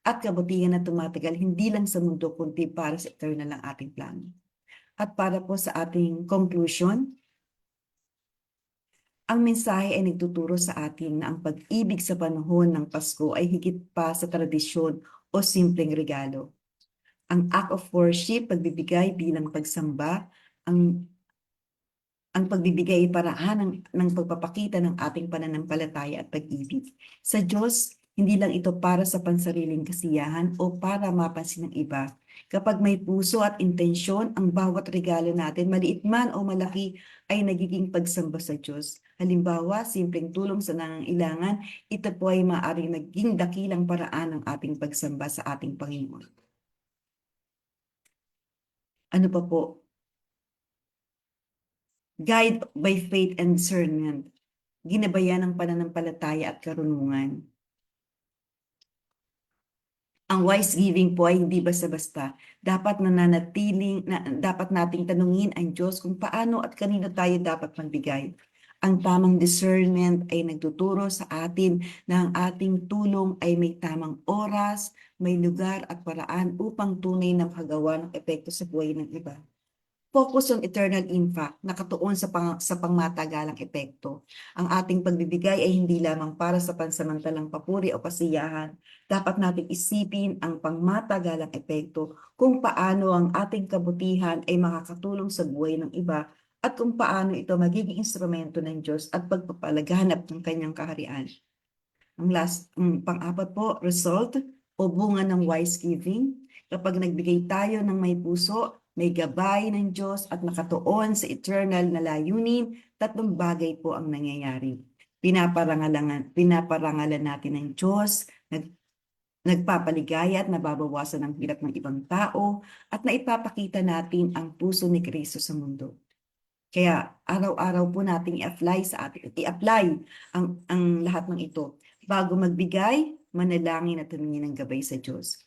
D: at kabutihan na tumatagal hindi lang sa mundo kundi para sa eternal ang ating plano. At para po sa ating conclusion, ang mensahe ay nagtuturo sa atin na ang pag-ibig sa panahon ng Pasko ay higit pa sa tradisyon o simpleng regalo. Ang act of worship, pagbibigay bilang pagsamba, ang Ang pagbibigay ay paraan ng pagpapakita ng ating pananampalataya at pag-ibig. Sa Diyos, hindi lang ito para sa pansariling kasiyahan o para mapansin ng iba. Kapag may puso at intensyon, ang bawat regalo natin, maliit man o malaki, ay nagiging pagsamba sa Diyos. Halimbawa, simpleng tulong sa nangangailangan, ito po ay maaaring naging dakilang paraan ng ating pagsamba sa ating Panginoon. Ano pa po? Guide by faith and discernment. Ginabayan ng pananampalataya at karunungan. Ang wise giving po ay hindi basta-basta. Dapat dapat nating tanungin ang Diyos kung paano at kanino tayo dapat magbigay. Ang tamang discernment ay nagtuturo sa atin na ang ating tulong ay may tamang oras, may lugar at paraan upang tunay na makagawa ng epekto sa buhay ng iba. Focus on eternal impact, nakatuon sa pangmatagalang epekto. Ang ating pagbibigay ay hindi lamang para sa pansamantalang papuri o kasiyahan. Dapat nating isipin ang pangmatagalang epekto kung paano ang ating kabutihan ay makakatulong sa buhay ng iba at kung paano ito magiging instrumento ng Diyos at pagpapalaganap ng kanyang kaharian. Ang pang-apat po, result o bunga ng wise giving. Kapag nagbigay tayo ng may puso, may gabay ng Diyos at nakatuon sa eternal na layunin, tatlong bagay po ang nangyayari. Pinaparangalan natin ng Diyos, nagpapaligaya at nababawasan ang hirap ng ibang tao, at naipapakita natin ang puso ni Kristo sa mundo. Kaya araw-araw po nating i-apply ang lahat ng ito. Bago magbigay, manalangin at humingi ng gabay sa Diyos.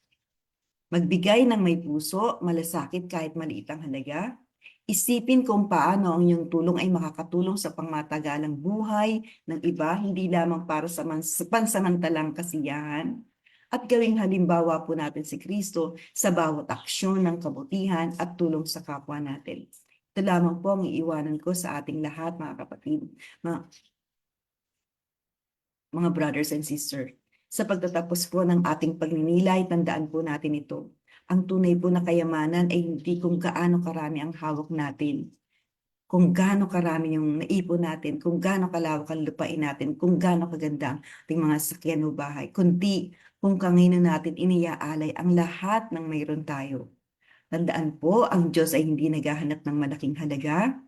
D: Magbigay ng may puso, malasakit kahit maliit ang halaga. Isipin kung paano ang iyong tulong ay makakatulong sa pangmatagalang buhay ng iba, hindi lamang para sa pansamantalang kasiyahan. At gawing halimbawa po natin si Kristo sa bawat aksyon ng kabutihan at tulong sa kapwa natin. Ito lamang po ang iiwanan ko sa ating lahat, mga kapatid, mga brothers and sisters. Sa pagtatapos po ng ating pagninilay, tandaan po natin ito. Ang tunay po na kayamanan ay hindi kung gaano karami ang hawak natin, kung gaano karami yung naipon natin, kung gaano kalawak ang lupain natin, kung gaano kaganda ang ating mga sakyan o bahay, kundi kung kanino natin iniaalay ang lahat ng mayroon tayo. Tandaan po, ang Diyos ay hindi naghahanap ng malaking halaga.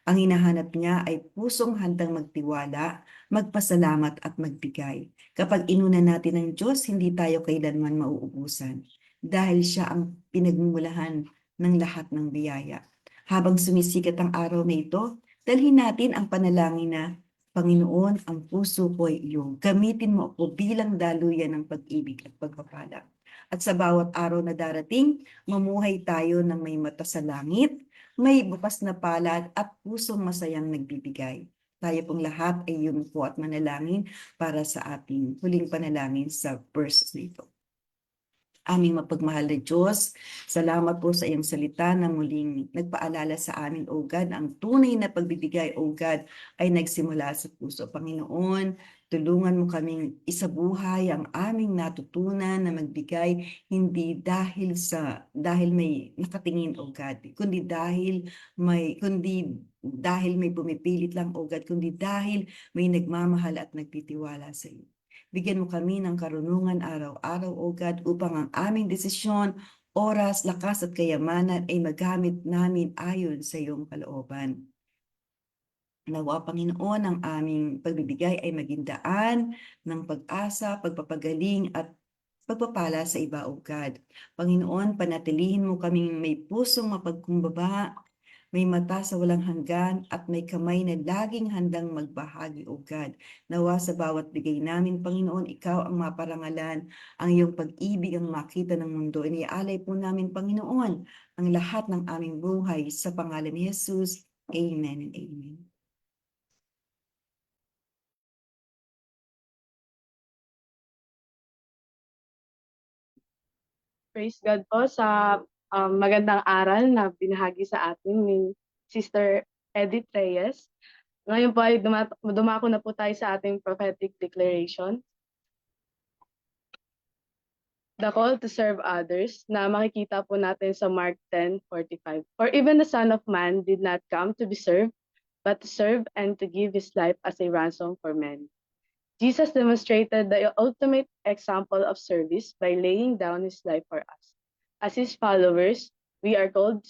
D: Ang hinahanap niya ay pusong handang magtiwala, magpasalamat at magbigay. Kapag inuna natin ang Diyos, hindi tayo kailanman mauubusan dahil siya ang pinagmumulahan ng lahat ng biyaya. Habang sumisikat ang araw na ito, dalhin natin ang panalangin na, Panginoon, ang puso ko ay iyong. Gamitin mo ako bilang daluyan ng pag-ibig at pagpapala. At sa bawat araw na darating, mamuhay tayo ng may mata sa langit, may bukas na palad at pusong masayang nagbibigay. Tayo pong lahat ay yumuko at manalangin para sa ating huling panalangin sa verse nito. Aming mapagmahal na Diyos, salamat po sa iyong salita na muling nagpaalala sa amin, O God, ang tunay na pagbibigay, O God, ay nagsimula sa puso. Panginoon, tulungan mo kaming isabuhay ang aming natutunan na magbigay hindi dahil may nakatingin, O God, kundi dahil may pumipilit lang, O God, kundi dahil may nagmamahal at nagtitiwala sa iyo. Bigyan mo kami ng karunungan araw-araw, O God, upang ang aming desisyon, oras, lakas at kayamanan ay magamit namin ayon sa iyong kalooban. Nawa, Panginoon, ang aming pagbibigay ay maging daan ng pag-asa, pagpapagaling at pagpapala sa iba, O God. Panginoon, panatilihin mo kaming may pusong mapagkumbaba, may mata sa walang hanggan at may kamay na laging handang magbahagi, O God. Nawa sa bawat bigay namin, Panginoon, ikaw ang maparangalan, ang iyong pag-ibig ang makita ng mundo. Iniaalay po namin, Panginoon, ang lahat ng aming buhay sa pangalan ni Jesus. Amen and amen.
E: Praise God po sa magandang aral na binahagi sa atin ni Sister Edith Reyes. Ngayon po ay dumako na po tayo sa ating prophetic declaration. The call to serve others na makikita po natin sa Mark 10:45. For even the Son of Man did not come to be served, but to serve and to give his life as a ransom for many. Jesus demonstrated the ultimate example of service by laying down his life for us. As his followers, we are called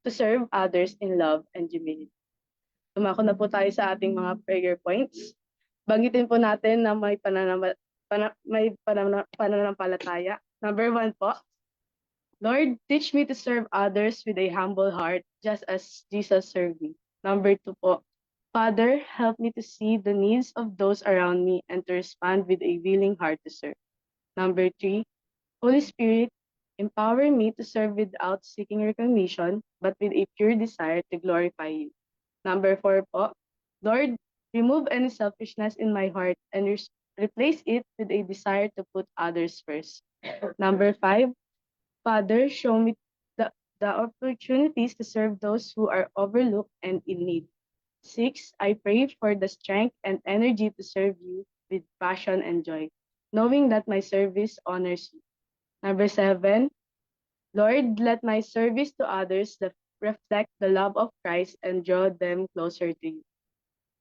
E: to serve others in love and humility. Dumako na po tayo sa ating mga prayer points. Banggitin po natin na pananampalataya. Number 1 po, Lord, teach me to serve others with a humble heart, just as Jesus served me. Number 2 po, Father, help me to see the needs of those around me and to respond with a willing heart to serve. Number 3, Holy Spirit, empower me to serve without seeking recognition, but with a pure desire to glorify you. Number 4 po, Lord, remove any selfishness in my heart and replace it with a desire to put others first. Number 5, Father, show me the opportunities to serve those who are overlooked and in need. 6, I pray for the strength and energy to serve you with passion and joy, knowing that my service honors you. Number 7, Lord, let my service to others reflect the love of Christ and draw them closer to you.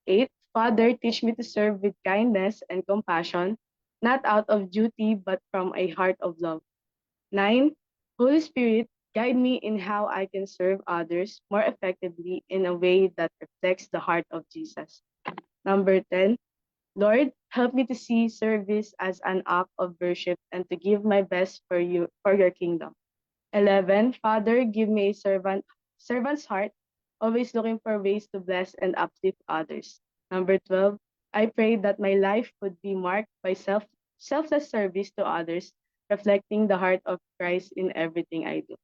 E: 8, Father, teach me to serve with kindness and compassion, not out of duty but from a heart of love. 9, Holy Spirit, guide me in how I can serve others more effectively in a way that reflects the heart of Jesus. Number 10, Lord, help me to see service as an act of worship and to give my best for your kingdom. 11, Father, give me a servant's heart, always looking for ways to bless and uplift others. Number 12, I pray that my life would be marked by selfless service to others, reflecting the heart of Christ in everything I do.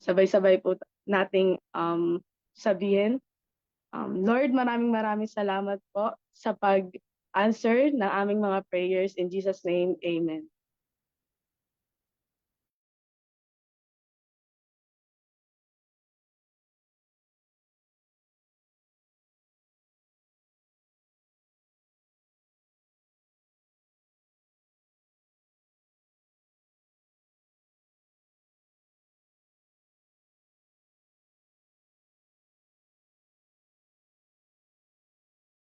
E: Sabay-sabay po nating sabihin, Lord, maraming salamat po sa pag-answer ng aming mga prayers. In Jesus' name, Amen.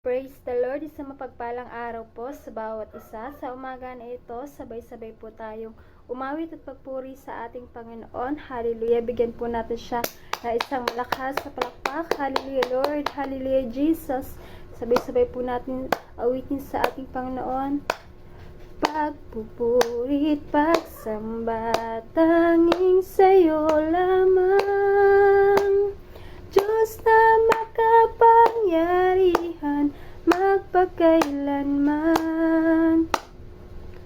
A: Praise the Lord, isang mapagpalang araw po sa bawat isa. Sa umaga na ito, sabay-sabay po tayong umawit at pagpuri sa ating Panginoon. Hallelujah, bigyan po natin siya na isang malakas na palakpak. Hallelujah Lord, Hallelujah Jesus. Sabay-sabay po natin awitin sa ating Panginoon. Pagpupurit, pagsamba, tanging sa'yo lamang. Diyos na makapangyarihan, magpakailanman.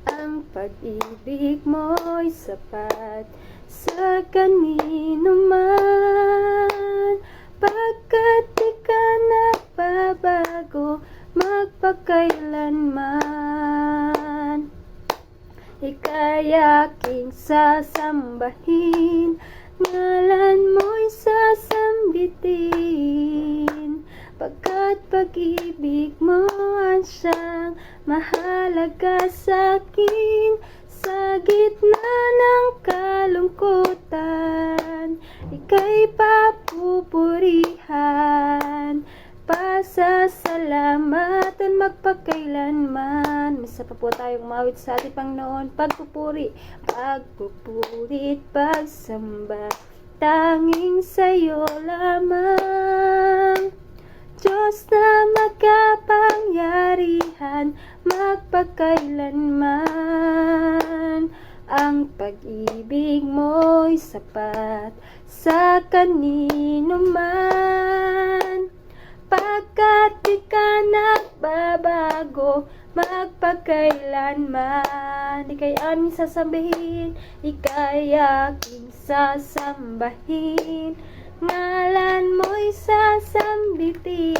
A: Ang pag-ibig mo'y sapat sa kanino man. Pagkat di ka nagbabago, magpakailanman. Ika'y aking sasambahin, ngalan mo'y sasambitin. Pagkat pag-ibig mo ang siyang mahalaga sa'kin. Sa gitna ng kalungkutan, ika'y papupurihan. Pasasalamatan magpakailanman. Misa pa po tayong umawit sa ating Panginoon. Pagpupuri, pagpupurit, pagsamba, tanging sa'yo lamang. Diyos na makapangyarihan, magpakailanman. Ang pag-ibig mo'y sapat sa kanino man. Pagkat di ka nagbabago, magpakailanman. Ika'y aming sasambahin, ika'y aking sasambahin. Ngalan mo'y sasambitin.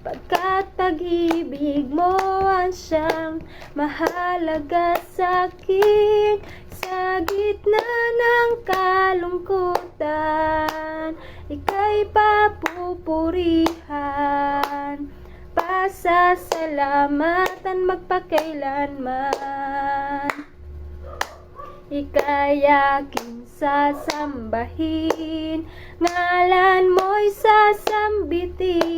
A: Pagkat pag-ibig mo ang siyang mahalaga sa'kin. Sa gitna ng kalungkutan, ika'y papupurihan. Pasasalamatan magpakailanman. ika'y aking sasambahin, ngalan mo'y sasambitin,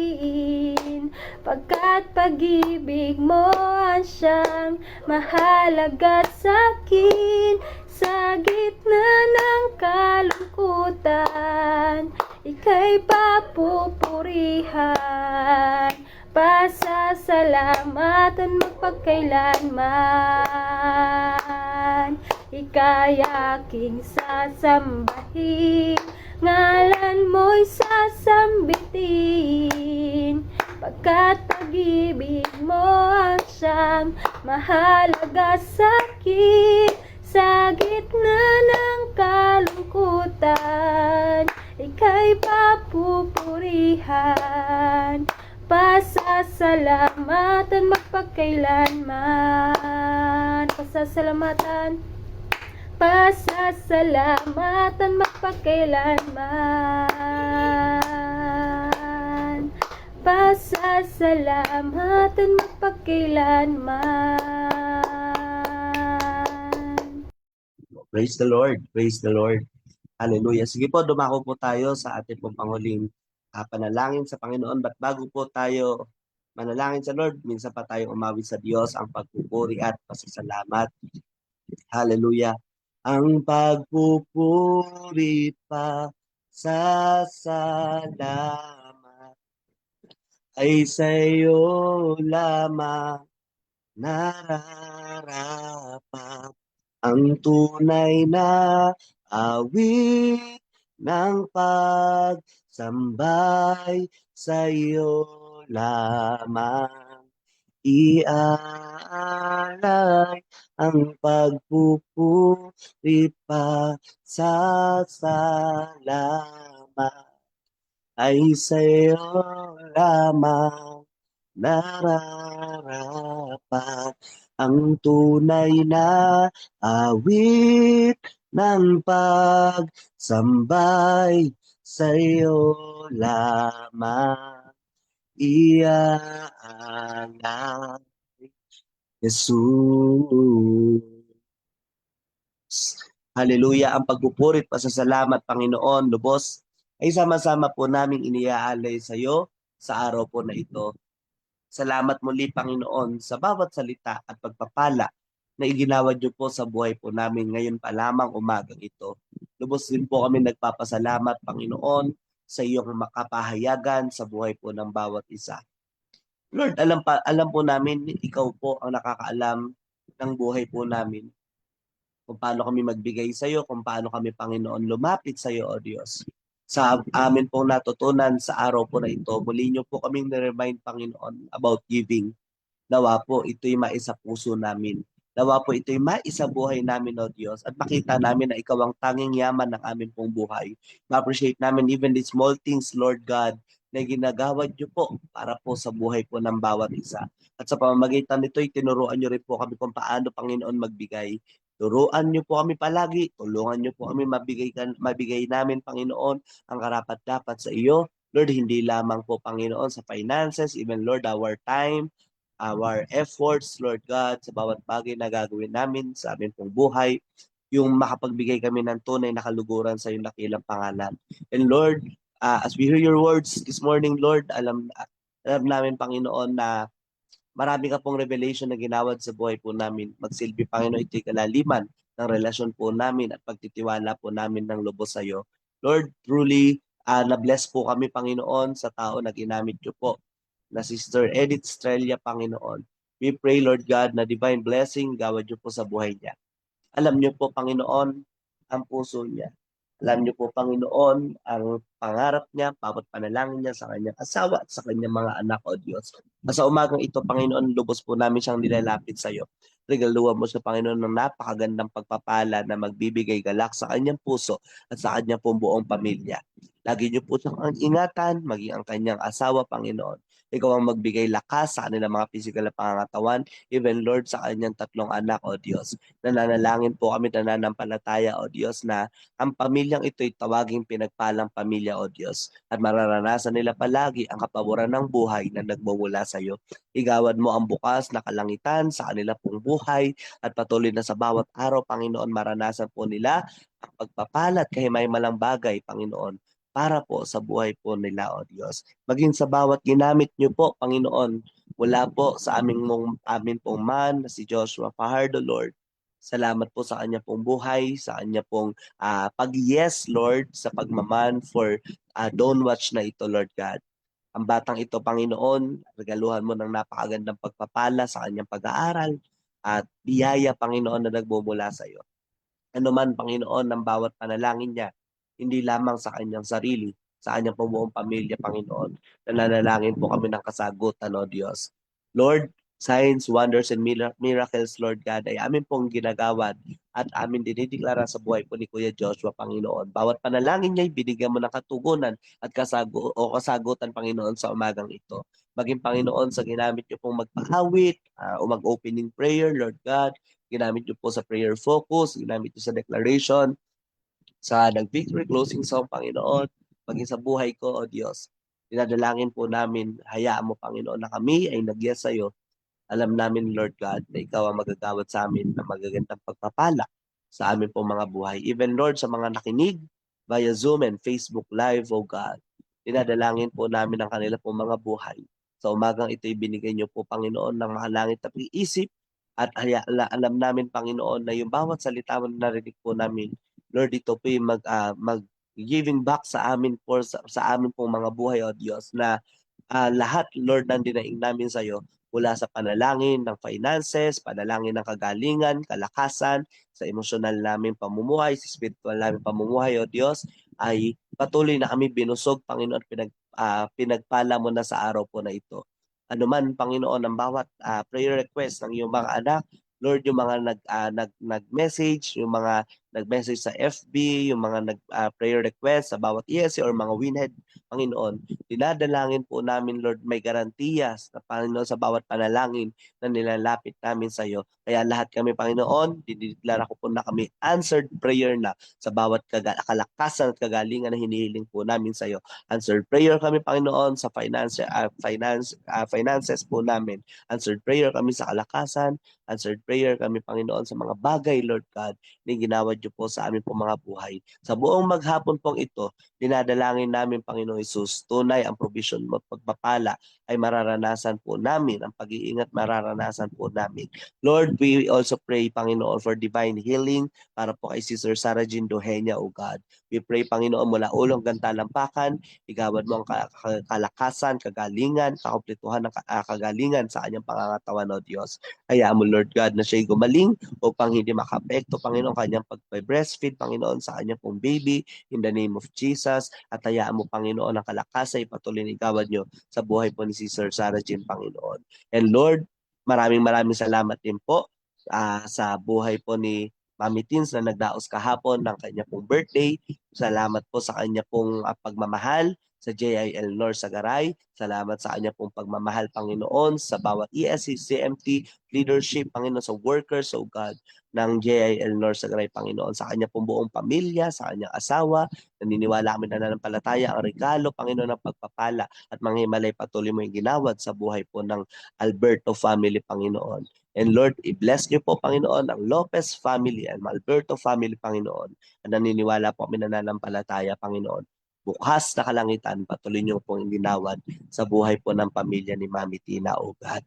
A: pagkat pag-ibig mo ang siyang mahalaga sa'kin. Sa gitna ng kalungkutan, ika'y papupurihan, pasasalamatan magpagkailanman. Ika'y aking sasambahin, ngalan mo'y sasambitin, pagkat pag-ibig mo ang siyang mahalaga sa'kin. Sa gitna ng kalungkutan, ika'y papupurihan, pasasalamatan magpagkailanman. Pasasalamatan, pasasalamatan magpagkailanman. Pasasalamatan magpagkailanman.
F: Praise the Lord. Praise the Lord. Hallelujah. Sige po, dumako po tayo sa ating pong panghuling panalangin sa Panginoon. But bago po tayo manalangin sa Lord, minsan pa tayo umawit sa Diyos ang pagpupuri at pasasalamat. Hallelujah. Ang pagpupuri pa sa salamat ay sa iyo lamang nararapat. Ang tunay na awit ng pagsambay sa iyo lamang. Iaalay ang pagpupuri pa sa salamat ay sa iyo lamang nararapat. Ang tunay na awit ng pagsambay sa iyo lamang. Iaalay, Jesus. Hallelujah. Ang pagpupuri at pasasalamat, Panginoon, lubos, ay sama-sama po namin iniaalay sa iyo sa araw po na ito. Salamat muli, Panginoon, sa bawat salita at pagpapala na iginawa niyo po sa buhay po namin ngayon pa lamang umagang ito. Lubos din po kami nagpapasalamat, Panginoon, sa iyong makapahayagan sa buhay po ng bawat isa. Lord, alam po namin, ikaw po ang nakakaalam ng buhay po namin. Kung paano kami magbigay sa iyo, kung paano kami, Panginoon, lumapit sa iyo, O Diyos. Sa amin pong natutunan sa araw po na ito, muli niyo po kaming na-remind, Panginoon, about giving. Nawa po ito'y maisa puso namin. Nawa po ito'y maisa buhay namin, O Diyos. At makita namin na ikaw ang tanging yaman ng amin pong buhay. Ma-appreciate namin even the small things, Lord God, na ginagawa niyo po para po sa buhay po ng bawat isa. At sa pamamagitan nito'y tinuruan niyo rin po kami kung paano, Panginoon, magbigay. Turuan niyo po kami palagi, tulungan niyo po kami mabigay namin, Panginoon, ang karapat-dapat sa iyo. Lord, hindi lamang po, Panginoon, sa finances, even, Lord, our time, our efforts, Lord God, sa bawat bagay na gagawin namin sa amin pong buhay, yung makapagbigay kami ng tunay na kaluguran sa iyong dakilang pangalan. And Lord, as we hear your words this morning, Lord, alam namin, Panginoon, na marami ka pong revelation na ginawad sa buhay po namin. Magsilbi, Panginoon, ito'y kalaliman ng relasyon po namin at pagtitiwala po namin ng lubos sa iyo. Lord, truly, na-bless po kami, Panginoon, sa tao na ginamit niyo po, na Sister Edith Estrella, Panginoon. We pray, Lord God, na divine blessing gawad niyo po sa buhay niya. Alam niyo po, Panginoon, ang puso niya. Alam niyo po, Panginoon, ang pangarap niya, bawat panalangin niya sa kanyang asawa at sa kanyang mga anak, O Diyos. Sa umagang ito, Panginoon, lubos po namin siyang nilalapit sa iyo. Regaluhan mo siya, Panginoon, ng napakagandang pagpapala na magbibigay galak sa kanyang puso at sa kanyang pong buong pamilya. Lagi niyo po siyang ingatan, maging ang kanyang asawa, Panginoon. Ikaw ang magbigay lakas sa kanilang mga physical na pangangatawan, even, Lord, sa kanyang 3 anak, O Diyos. Nananalangin po kami, nananampalataya, O Diyos, na ang pamilyang ito'y tawaging pinagpalang pamilya, pamilya, O Diyos, at mararanasan nila palagi ang kapaboran ng buhay na nagmumula sa iyo. Igawad mo ang bukas na kalangitan sa kanila pong buhay at patuloy na sa bawat araw, Panginoon, maranasan po nila ang pagpapalat kahimay-malang bagay, Panginoon, para po sa buhay po nila, O Diyos. Maging sa bawat ginamit niyo po, Panginoon, mula po sa amin pong man na si Joshua Fajardo, Lord. Salamat po sa kanya pong buhay, sa kanya pong pag-yes, Lord, sa pagmaman for Don't Watch na ito, Lord God. Ang batang ito, Panginoon, regaluhan mo ng napakagandang pagpapala sa kanyang pag-aaral at biyaya, Panginoon, na nagmumula sa iyo. Ano man, Panginoon, ng bawat panalangin niya, hindi lamang sa kanyang sarili, sa kanyang buong pamilya, Panginoon. Nananalangin po kami ng kasagutan, O Diyos. Lord, signs, wonders, and miracles, Lord God, ay amin pong ginagawad at amin dinideklara sa buhay po ni Kuya Joshua, Panginoon. Bawat panalangin niya, binigyan mo ng katugunan at kasagutan, Panginoon, sa umagang ito. Maging, Panginoon, sa ginamit niyo pong magpahawit o mag-opening prayer, Lord God, ginamit niyo po sa prayer focus, ginamit niyo sa declaration, sa nag-victory closing song, Panginoon, maging sa buhay ko, O Diyos. Dinadalangin po namin, hayaan mo, Panginoon, na kami ay nag-yes sa iyo. Alam namin, Lord God, na ikaw ang magagawad sa amin ng magagandang pagpapala sa amin pong mga buhay. Even, Lord, sa mga nakinig via Zoom and Facebook Live, O God, dinadalangin po namin ang kanila pong mga buhay. Sa umagang ito, ibinigay niyo po, Panginoon, ng mga langit na pag-iisip at alam namin, Panginoon, na yung bawat salita mo na narinig po namin, Lord, ito po yung mag-giving back sa amin po, sa amin pong mga buhay, O Diyos, na lahat, Lord, ng dinaing namin sa iyo, mula sa panalangin ng finances, panalangin ng kagalingan, kalakasan, sa emosyonal namin pamumuhay, sa spiritual namin pamumuhay, O Diyos, ay patuloy na kami binusog, Panginoon, pinagpala mo na sa araw po na ito. Ano man, Panginoon, ang bawat prayer request ng iyong mga anak, Lord, yung mga nag-message, yung mga nag-message sa FB, yung mga prayer request sa bawat ESC or mga winhead, Panginoon, dinadalangin po namin, Lord, may garantiyas na, Panginoon, sa bawat panalangin na nilalapit namin sa iyo. Kaya lahat kami, Panginoon, dinideklara ko po na kami answered prayer na sa bawat kalakasan at kagalingan na hinihiling po namin sa iyo. Answered prayer kami, Panginoon, sa finances po namin. Answered prayer kami sa kalakasan. Answered prayer kami, Panginoon, sa mga bagay, Lord God, na ginawad niyo po sa amin po mga buhay. Sa buong maghapon pong ito, dinadalangin namin, Panginoon Hesus, tunay ang provision mo at pagpapala ay mararanasan po namin, ang pag-iingat mararanasan po namin. Lord, we also pray, Panginoon, for divine healing para po kay Sister Sarah Jean Duhenya, O God. We pray, Panginoon, mula ulong gantalampakan, igawad mo ang kalakasan, kagalingan, kakumpletuhan ng kagalingan sa kanyang pangangatawan, O Diyos. Hayaan mo, Lord God, na siya'y gumaling upang hindi makapekto, Panginoon, kanyang pag-breastfeed, Panginoon, sa kanyang pong baby, in the name of Jesus. At hayaan mo, Panginoon, ang kalakasay, patuloy na igawad niyo sa buhay po ni Sister Sarah Jean, Panginoon. And Lord, maraming salamat din po sa buhay po ni Mami Teens na nagdaos kahapon ng kanya pong birthday. Salamat po sa kanya pong pagmamahal sa JIL North Sagaray. Salamat sa kanya pong pagmamahal, Panginoon, sa bawat ESC, CMT, leadership, Panginoon, sa workers, O God, ng JIL North Sagaray, Panginoon, sa kanya pong buong pamilya, sa kanyang asawa. Naniniwala kami na nananampalataya ang regalo, Panginoon, ng pagpapala at manghimalay patuloy mo yung ginawad sa buhay po ng Alberto family, Panginoon. And Lord, i-bless niyo po, Panginoon, ang Lopez family and Alberto family, Panginoon. At naniniwala po kami na nananampalataya, Panginoon. Bukas na kalangitan, patuloy niyo pong ginawad sa buhay po ng pamilya ni Mami Tina, O God.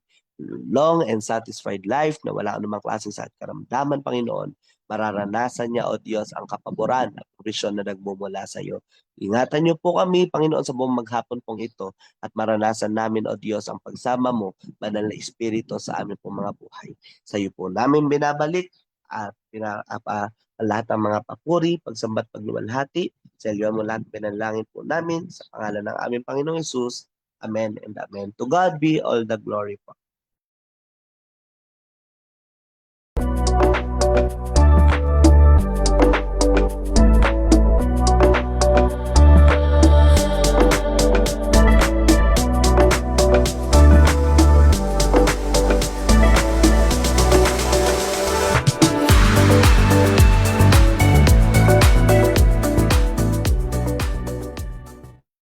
F: Long and satisfied life na wala anumang klaseng sakit karamdaman, Panginoon. Mararanasan niya, O Diyos, ang kapaboran at provisyon na nagmumula sa iyo. Ingatan niyo po kami, Panginoon, sa buong maghapon pong ito at maranasan namin, O Diyos, ang pagsama mo, Banal na Espiritu, sa amin pong mga buhay. Sa iyo po namin binabalik at ang lahat ng mga papuri, pagsambat, pagluwalhati. Sa iyo mo lahat pinanalangin po namin sa pangalan ng aming Panginoong Hesus. Amen and amen. To God be all the glory po.